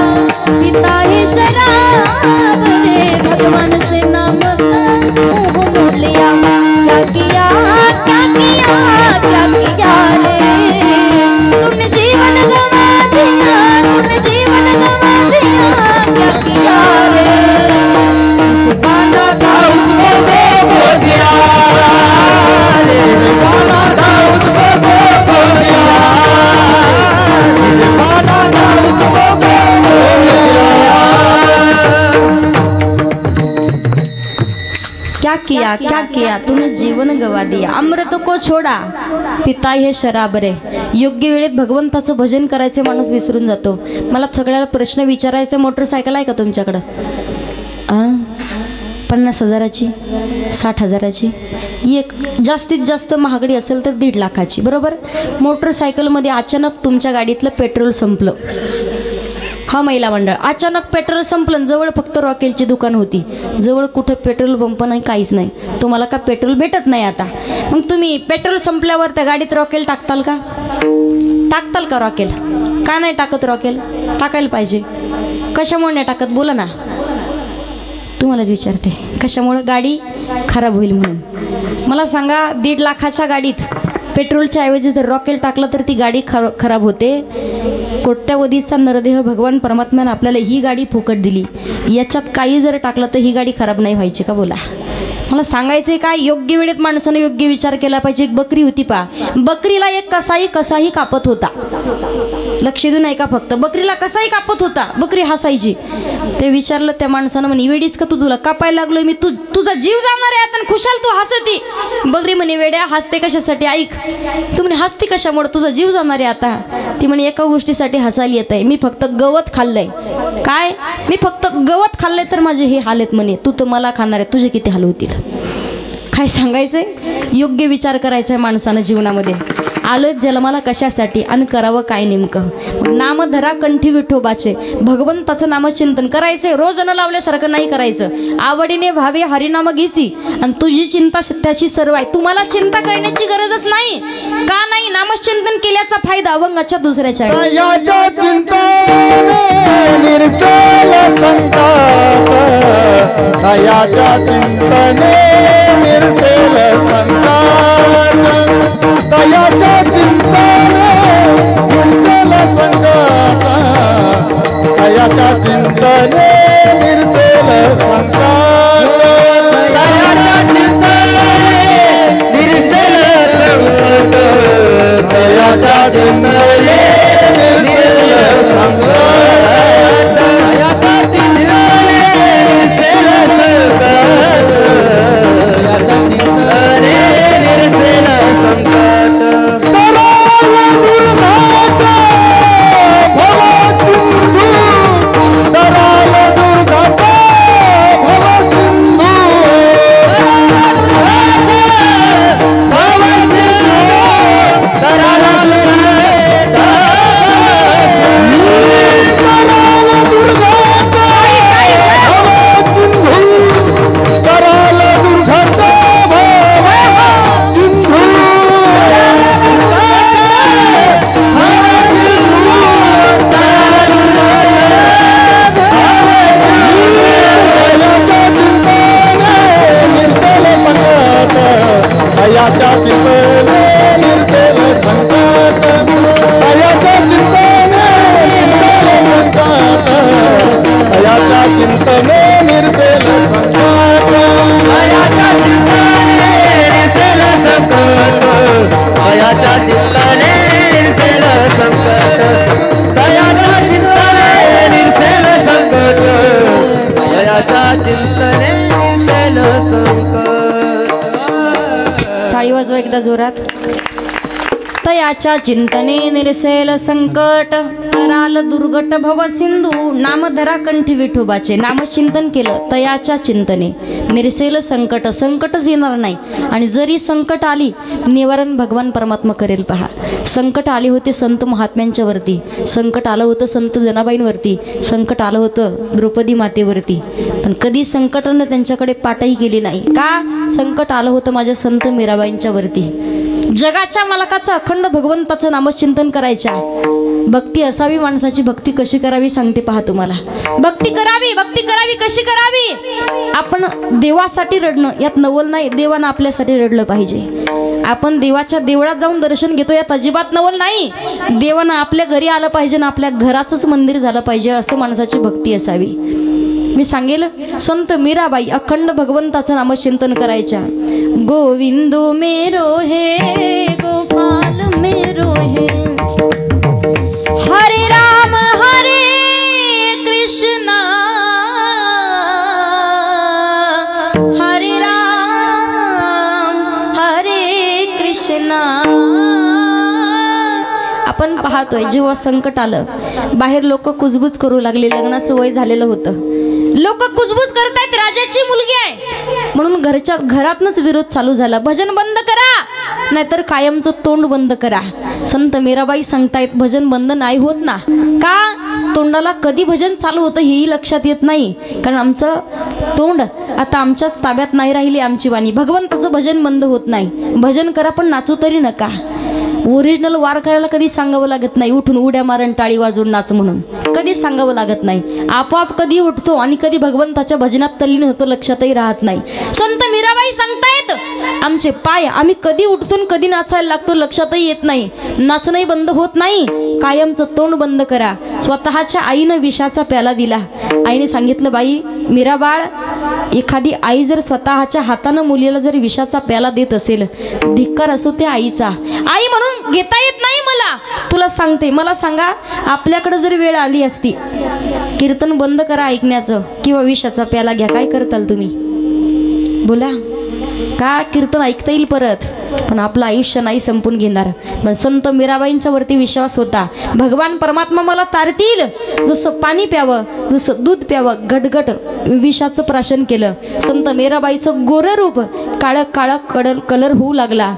पिता है शराब रे, क्या तूने जीवन गवा दिया, अमृत को छोडा पिता हे शराब रे. योग्य वेळेत भगवंताचं भजन करायचे माणूस विसरून जातो. मला सगळ्याला प्रश्न विचारायचा, मोटरसायकल आहे का तुमच्याकडं? 50,000ची, 60,000ची, एक जास्तीत जास्त महागडी असेल तर 1.5 लाखाची, बरोबर. मोटरसायकलमध्ये अचानक तुमच्या गाडीतलं पेट्रोल संपलं. हा महिला मंडळ, अचानक पेट्रोल संपलं. जवळ फक्त रॉकेलची दुकान होती, जवळ कुठं पेट्रोल पंप नाही, काहीच नाही. तुम्हाला का पेट्रोल भेटत नाही आता. मग तुम्ही पेट्रोल संपल्यावर त्या गाडीत रॉकेल टाकताल का? टाकताल का रॉकेल? का नाही टाकत रॉकेल? टाकायला पाहिजे. कशामुळे नाही टाकत बोला ना. तुम्हालाच विचारते, कशामुळं? गाडी खराब होईल म्हणून. मला सांगा, 1.5 लाखाच्या गाडीत पेट्रोलच्या ऐवजी जर रॉकेल टाकलं तर ती गाडी खराब होते. कोट्यावधीचा नरदेह भगवान परमात्म्याने आपल्याला ही गाडी फुकट दिली, याच्यात काही जर टाकलं तर ही गाडी खराब नाही व्हायची का बोला. मला सांगायचंय काय, योग्य वेळेत माणसानं योग्य विचार केला पाहिजे. एक बकरी होती पा, बकरीला एक कसाही कापत होता. लक्ष देऊ नाही का फक्त, बकरीला कसाही कापत होता. बकरी हसायची. ते विचारलं त्या माणसानं, म्हणे वेडीच का तू, तुला कापायला लागलोय मी, तुझा जीव जाणार आहे आता, खुशाल तू हसती. बकरी म्हणे, वेड्या हसते कशासाठी, ऐक. तू म्हणे हसती कशामुळे, तुझा जीव जाणार आहे आता. ती म्हणे, एका गोष्टीसाठी हसायला येत आहे, मी फक्त गवत खाल्लंय. काय? मी फक्त गवत खाल्लंय तर माझे हे हाल आहेत म्हणे. तू तर मला खाणार आहे, तुझे किती हाल होतील. काय सांगायचंय, योग्य विचार करायचा आहे माणसानं जीवनामध्ये. आलं जन्माला कशासाठी आणि करावं काय नेमकं. नाम धरा कंठी विठोबाचे, भगवंताचं नामचिंतन करायचंय. रोज न लावल्यासारखं नाही करायचं. आवडीने भावे हरिनाम घ्यायची आणि तुझी चिंता त्याची सर्व आहे. तुम्हाला चिंता करण्याची गरजच नाही. का नाही? नामचिंतन केल्याचा फायदा अवंगाच्या दुसऱ्याच्या दयाच्या चिंतने निर्सेल संकट, दयाच्या चिंतने निर्सेल संकट, दयाच्या चिंतने निर्सेल संकट, दयाच्या चिंतने निर्सेल संकट, दयाच्या चिंतने निर्सेल संकट, दयाच्या चिंतने निर्सेल संकट. एकदा जोरात. तयाच्या चिंतने निरसेल संकट, कराल दुर्गट भव सिंधू. नामधरा कंठी विठोबाचे, नामचिंतन केलं तयाच्या चिंतने निरसेल संकट, संकटच येणार नाही. आणि जरी संकट आली, निवारण भगवान परमात्मा करेल. पहा, संकट आले होते संत महात्म्यांच्या वरती, संकट आलं होतं संत जनाबाईंवरती, संकट आलं होतं द्रौपदी मातेवरती, पण कधी संकटानं त्यांच्याकडे पाठही केली नाही. का? संकट आलं होतं माझ्या संत मीराबाईंच्या वरती. जगाच्या मालकाचं अखंड भगवंताचं नामचिंतन करायच्या. भक्ती असावी माणसाची. भक्ती कशी करावी सांगते पहा तुम्हाला. भक्ती करावी कशी करावी. आपण देवासाठी रडणं यात नवल नाही, देवानं आपल्यासाठी रडलं पाहिजे. आपण देवाच्या देवळात जाऊन दर्शन घेतो यात अजिबात नवल नाही. देवानं आपल्या घरी आलं पाहिजे ना, आपल्या घराचंच मंदिर झालं पाहिजे, असं माणसाची भक्ती असावी. मी सांगेल, संत मीराबाई अखंड भगवंताचं नामचिंतन करायच्या. गोविंदो मेरो हे गोपाल मेरो हे, हरे राम हरे कृष्णा हरे राम आपण पाहतोय जेव्हा संकट आलं, बाहेर लोक कुजबूज करू लागले. लग्नाचं वय झालेलं होतं, लोक कुजबूज करतायत, राजाची मुलगी आहे म्हणून घरातनच विरोध चालू झाला. भजन बंद करा नाहीतर कायमचं तोंड बंद करा. संत मीराबाई सांगतायत भजन बंद नाही होत ना. का? तोंडाला कधी भजन चालू होतं हेही लक्षात येत नाही, कारण आमचं तोंड आता आमच्याच ताब्यात नाही राहिली. आमची वाणी भगवंताचं भजन बंद होत नाही. भजन करा पण नाचू तरी नका. ओरिजिनल वार करायला कधी सांगावं लागत नाही, उठून उड्या मारण टाळी वाजवून नाच म्हणून कधी सांगावं लागत नाही. आपोआप कधी उठतो आणि कधी भगवंताच्या भजनात तल्लीन होतो, लक्षातही राहत नाही. संत मीराबाई सांगतायत आमचे पाय आम्ही कधी उठतून कधी नाचायला लागतो लक्षातही येत नाही. नाचणंही बंद होत नाही, कायमचं तोंड बंद करा. स्वतःच्या आईनं विषाचा प्याला दिला. आईने सांगितलं बाई मीराबाळ, एखादी आई जर स्वतःच्या हातानं मुलीला जर विषाचा प्याला देत असेल, धिक्कार असो त्या आईचा. आई म्हणून घेता येत नाही मला, तुला सांगते. मला सांगा आपल्याकडे जर वेळ आली असती, कीर्तन बंद करा ऐकण्याचं किंवा विषाचा प्याला घ्या, काय करताल तुम्ही? बोला. का? कीर्तन ऐकता येईल परत, पण आपलं आयुष्य नाही संपून घेणार. पण संत मीराबाईंच्या वरती विश्वास होता. भगवान परमात्मा मला तारतील, जसं पाणी प्यावं, जसं दूध प्यावं, घटघट विषाचं प्राशन केलं. संत मीराबाईचं गोरं रूप काळं काळं कलर होऊ लागला.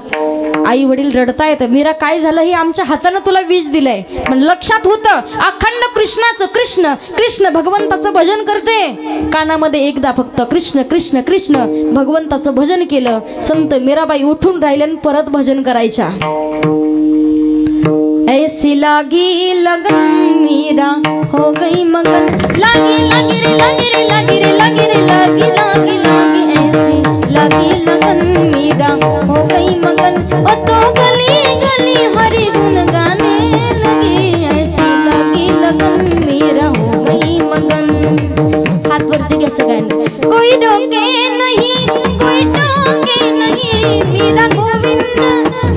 आई वडील रडतायत, मीरा काय झालं? हे आमच्या हातानं तुला विष दिलंय. पण लक्षात होतं अखंड कृष्णाचं, कृष्ण कृष्ण भगवंताचं भजन करते. कानामध्ये एकदा फक्त कृष्ण कृष्ण कृष्ण भगवंताचं भजन केलं. संत मीराबाई उठून राहिल्या आणि परत भजन करायच्या. ऐसी लागी लगन मीरा हो गई मगन, लागी लागी रे लागी रे लागी रे लागी रे लागी लागी लागी, ऐसी लागी लगन मीरा हो गई मगन, ओ तो गली गली हरि गुण गाने लगी. ऐसी लागी लगन मीरा हो गई मगन. हाथ वरती घ्या सगळ्यांनी. कोई डोके नहीं कोई डोके नहीं, मीरा गोविंद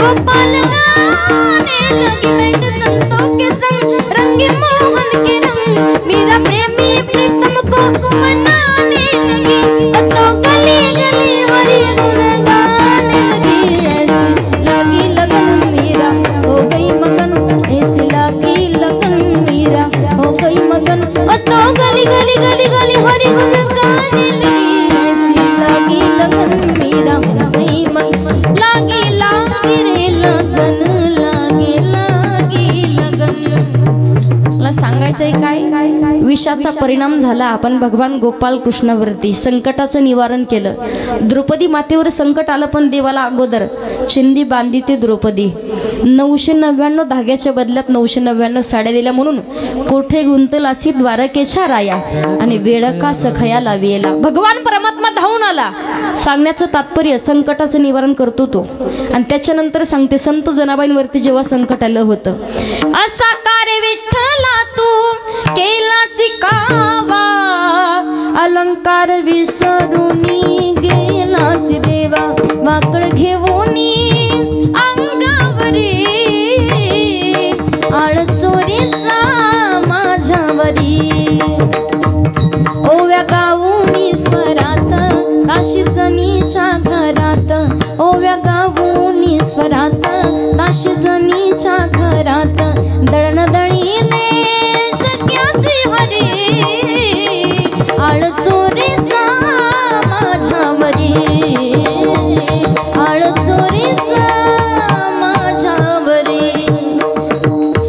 गोपाल गाने लगी. बैठ संतों के संग रंगे मोहन के रंग, मीरा प्रेमी प्रीतम को मनाने लगी. तो गली गली हरि गुण गाने लगी. ऐसी लागी लगन मीरा हो गई मगन, ऐसी लागी लगन मीरा हो गई मगन, तो गली गली गली गली हरि गुण गाने लगी. ऐसी लागी लगन मीरा हो गई मगन, लागी लागी रे लगन, लागी लागी लगन. मला सांगायचंय काय? विषाचा परिणाम झाला, पण भगवान गोपाल कृष्णावरती संकटाचं निवारण केलं. द्रौपदी मातेवर संकट आलं, पण देवाला अगोदर चिंदी बांधी ते द्रौपदी 999 धाग्याच्या बदल्यात 999 साड्या दिल्या. म्हणून कोठे गुंतलासी द्वारकेच्या राया आणि वेळका सखया लावियला. भगवान परमात्मा धावून आला. सांगण्याचं तात्पर्य संकटाचं निवारण करतो तो. आणि त्याच्यानंतर सांगते संत जनाबाईंवरती जेव्हा संकट आलं होतं, असा कार्य विठ्ठला तू केला शिकावा, अलंकार विसरूनी गेलास देवा, वाकड घेऊनी अंगावरी, आळचोरीचा माझ्यावरी, ओव्या गाऊनी स्वरात काशी जनीच्या घरात, ओव्या गाऊनी स्वरात काशी जनीच्या घरात, दळण दळीले सख्यासी हरी, आळचोरीचा माझ्यावरी, आळचोरीचा माझ्यावरी.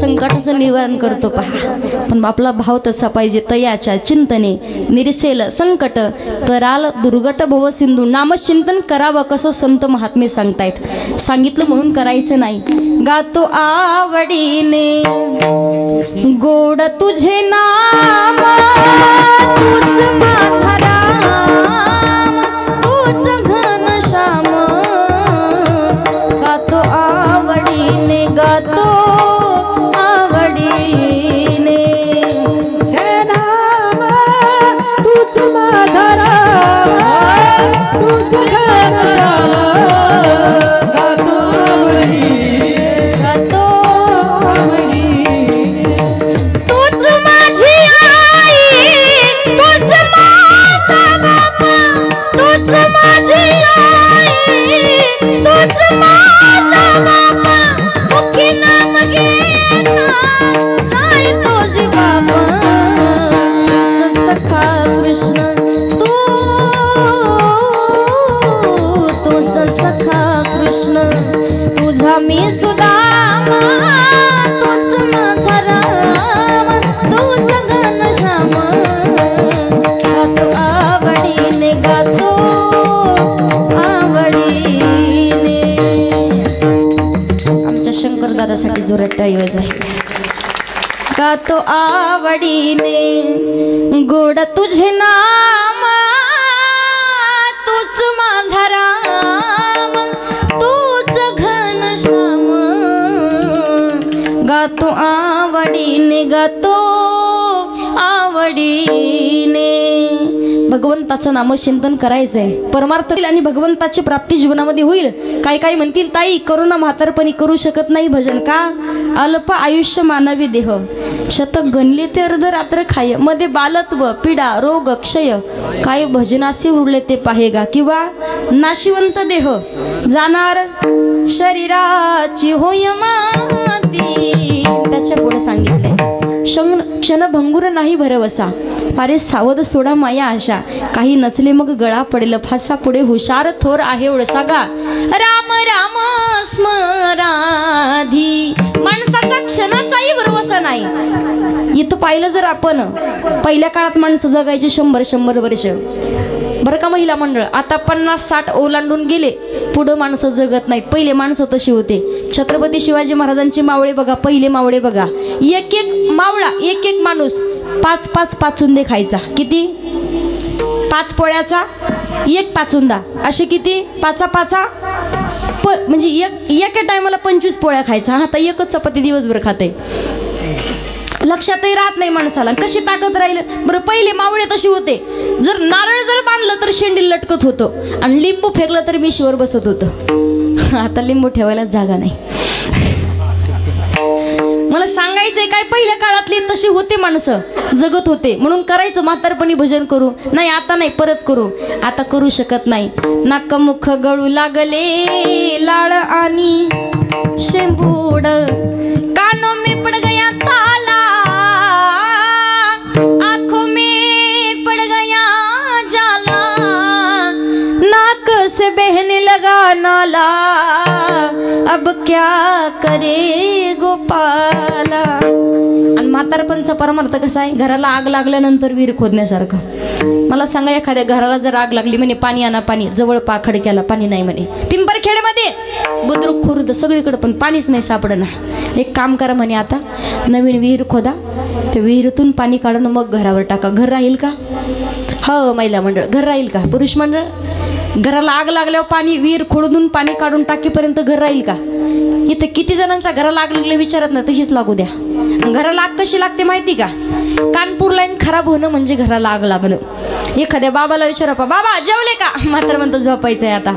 संकटाचं निवारण करतो पहा, पण आपला भाव तसा पाहिजे. तयाच्या चिंतने निरसेल संकट, कराल दुर्गट भव सिंधू. नामचिंतन करावं कसं संत महात्मे सांगतायत. सांगितलं म्हणून करायचं नाही. गातो आवडीने गोड तुझे नाम, तूच माझा राम, तूच घनश्याम. गातो आवडीने, गातो आवडीने, हे नाम तूच माझा राम, तूच घनश्याम. गातो आवडीने, गातो आवडीने, तूच माझा गातो आवडीने गोड तुझे नाम तूच माझा राम तूच घनश्याम गातो आवडीने गातो आवडीने भगवंताचं नामचिंतन करायचंय परमार्थ आणि भगवंताची प्राप्ती जीवनामध्ये होईल। काही काही म्हणतील ताई करुणा म्हातारपणी करू शकत नाही भजन का अल्प आयुष्य मानवी देह शतक गणले ते अर्ध रात्र खाय मध्ये बालत्व पीडा रोग क्षय काय भजनाशी उरले ते पाहेगा किंवा नाशिवंत देह जाणार शरीराची होय माती। त्याच्या पुढे सांगितलंय क्षणभंगुर नाही भरवसा फारे सावध सोडा माया आशा काही नचले मग गळा पडेल फासा पुढे हुशार थोर आहे ओळसा गा राम राम स्मराधी माणसाचा क्षणाचाही भरवसा नाही। इथं पाहिलं जर आपण पहिल्या काळात माणसं जगायची 100-100 वर्ष बरं का महिला मंडळ आता 50-60 ओलांडून गेले पुढं माणसं जगत नाहीत। पहिले माणसं तशी होते छत्रपती शिवाजी महाराजांची मावळे बघा पहिले मावळे बघा एक मावळा एक माणूस 5-5 पाचुंदे खायचा किती 5 पोळ्याचा 1 पाचुंदा असे किती 5 म्हणजे एका टायमाला 25 पोळ्या खायचा आता एकच चपाती दिवसभर खाते लक्षातही राहत नाही माणसाला कशी ताकद राहील बरं। पहिले मावळे तसे होते जर नारळ जर बांधलं तर शेंडी लटकत होतं आणि लिंबू फेकलं तर मिशीवर बसत होतं आता लिंबू ठेवायला जागा नाही। मला सांगायचंय काय पहिल्या काळातली तशी होते माणसं जगत होते म्हणून करायचं म्हातारपणी भजन करू नाही आता नाही परत करू आता करू शकत नाही। नाक मुख गळू लागले लाळ आणि शेंबूड कानो में पड़ गया ताला आंखों में पड़ गया जाला नाक से बहने लगा नाला अब क्या करे गोपाला। आणि म्हातारपणचा परमार्थ कसा आहे घराला आग लागल्यानंतर विहीर खोदण्यासारखं। मला सांगा एखाद्या घराला जर आग लागली म्हणे पाणी आणा पाणी जवळ खडक्याला पाणी नाही म्हणे पिंपरखेडमध्ये बुद्रुक खुर्द सगळीकडे पण पाणीच नाही सापडणार। एक काम करा म्हणे आता नवीन विहीर खोदा त्या विहिरीतून पाणी काढून मग घरावर टाका घर राहील का हो महिला मंडळ घर राहील का पुरुष मंडळ घराला आग लागल्यावर पाणी विहीर खोडून पाणी काढून टाकीपर्यंत घर राहील का इथे किती जणांच्या घराला आग लागले विचारत ना तशीच लागू द्या। घराला आग कशी लागते माहिती का कानपूर लाईन खराब होणं म्हणजे घराला आग लागणं। एखाद्या बाबाला विचारा बाबा जेवले का मात्र म्हणतो झोपायचंय आता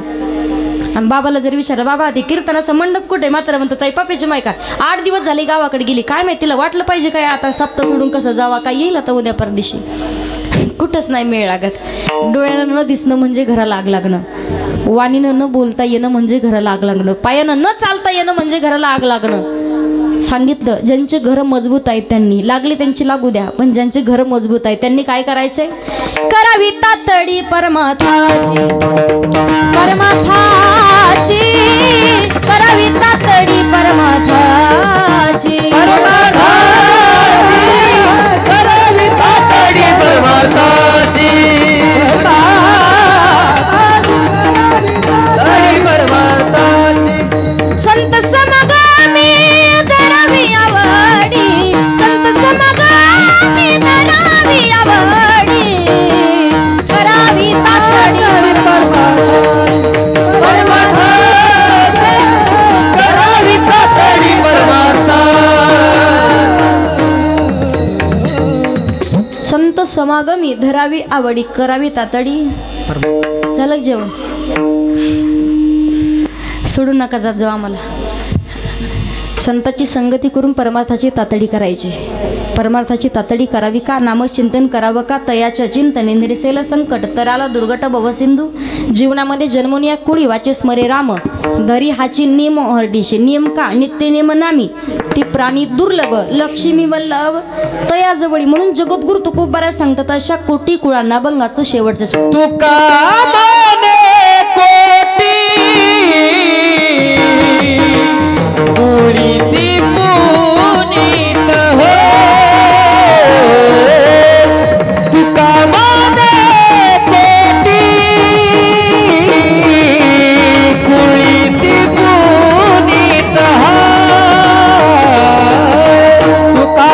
आणि बाबाला जर विचारलं बाबा ते कीर्तनाचा मंडप कुठे मात्र म्हणतो ताई पापेची मायका 8 दिवस झाले गावाकडे गेली काय माहिती तिला वाटलं पाहिजे काय आता सप्ताह सोडून कसं जावा काय येईल आता उद्या परदेशी कुठंच नाही मेळ लागत। डोळ्यानं न दिसणं म्हणजे घराला आग लागणं वाणीनं न बोलता येणं म्हणजे घराला आग लागणं पायानं न चालता येणं म्हणजे घराला आग लागणं। सांगितलं ज्यांचे घर मजबूत आहेत त्यांनी लागली त्यांची लागू द्या पण ज्यांचे घर मजबूत आहेत त्यांनी काय करायचंय करावी तातडी परमार्थाची करावी तातडी परमार्थाची करावी तातडी परमार्थाची संत समगामी धरावी आवडी संत समगामी धरावी आवडी करावी तातडी करावी तातडी संत समागमी धरावी आवडी करावी तातडी झालं जेवण सोडू नका जात जाऊ आम्हाला संताची संगती करून परमार्थाची तातडी करायची परमार्थाची तातडी करावी का नामचिंतन करावं का तयाच्या चिंतने निरसेल संकट तराला दुर्गट भवसिंधू जीवनामध्ये जन्मून या कुळी वाचे स्मरे राम धरी हाची नियम हरडीशी नियम का नित्य नियम नामी ती प्राणी दुर्लभ लक्ष्मी वल्लभ तया जवळी म्हणून जगद्गुरु तुकोबाराज सांगतात अशा कोटी कुळांना भंगाचं शेवटचं तुका माने कोटी पुनीत हो तुका माने कोटी पुनीत हो तुका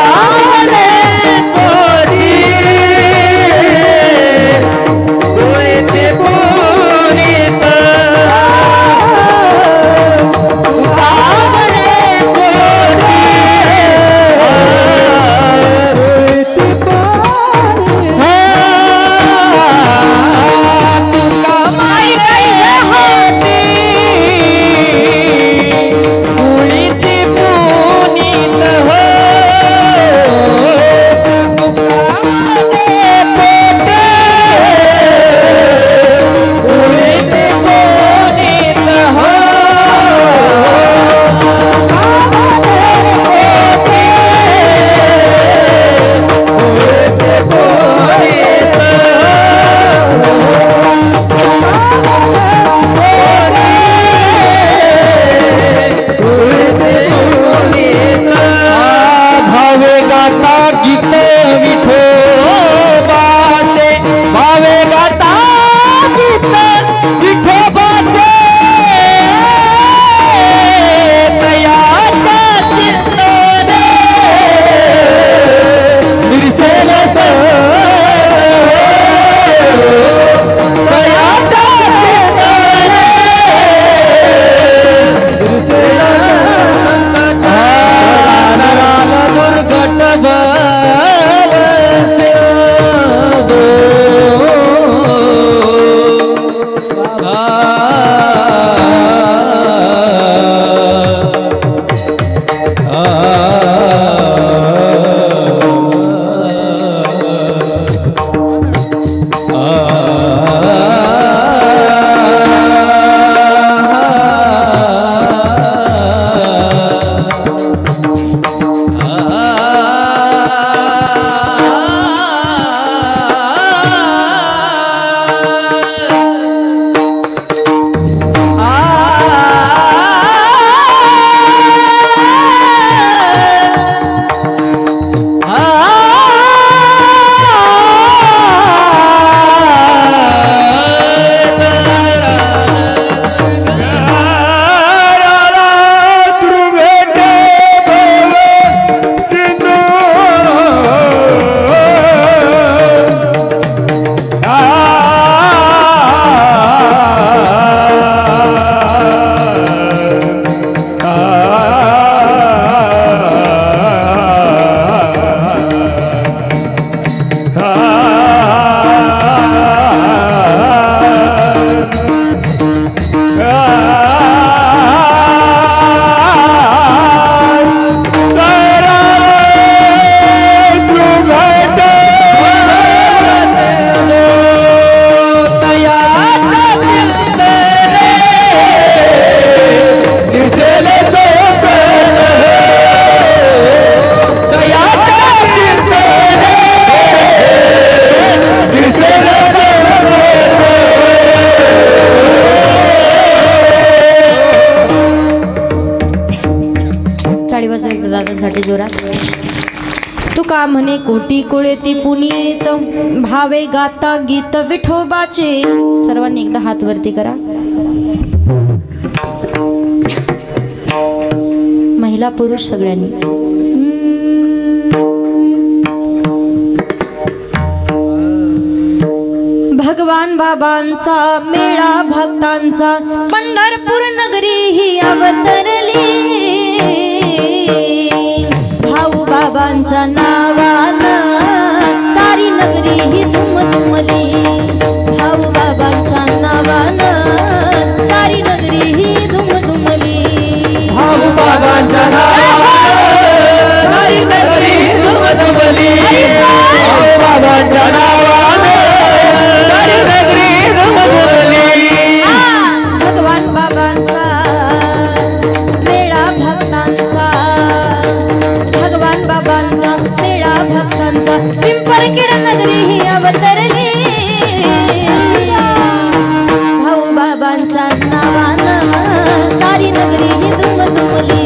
दादासाठी जोरात. तुका म्हणे कोटी कुळेती पुनीत भावे गाता गीत विठोबाचे. सर्वांनी एकदा हात वरती करा. महिला पुरुष सगळ्यांनी. भगवान बाबांचा मेळा भक्तांचा पंढरपूर नगरी ही अवतरली. भाऊ बाबांच्या नावानं सारी नगरी ही दुमदुमली. भाऊ बाबांच्या नावानं सारी नगरी ही दुमदुमली. भाऊ बाबांच्या नावानं सारी नगरी दुमदुमली. भाऊ बाबांच्या नावानं सारी नगरी दुमदुमली. भगवान बाबांचा मेळा भक्तांचा. भगवान बाबांचा मेळा भक्तांचा पिंपरखेड नगरी ही अवतरली. भाऊ बाबांच्या नावानं सारी नगरी ही दुमदुमली.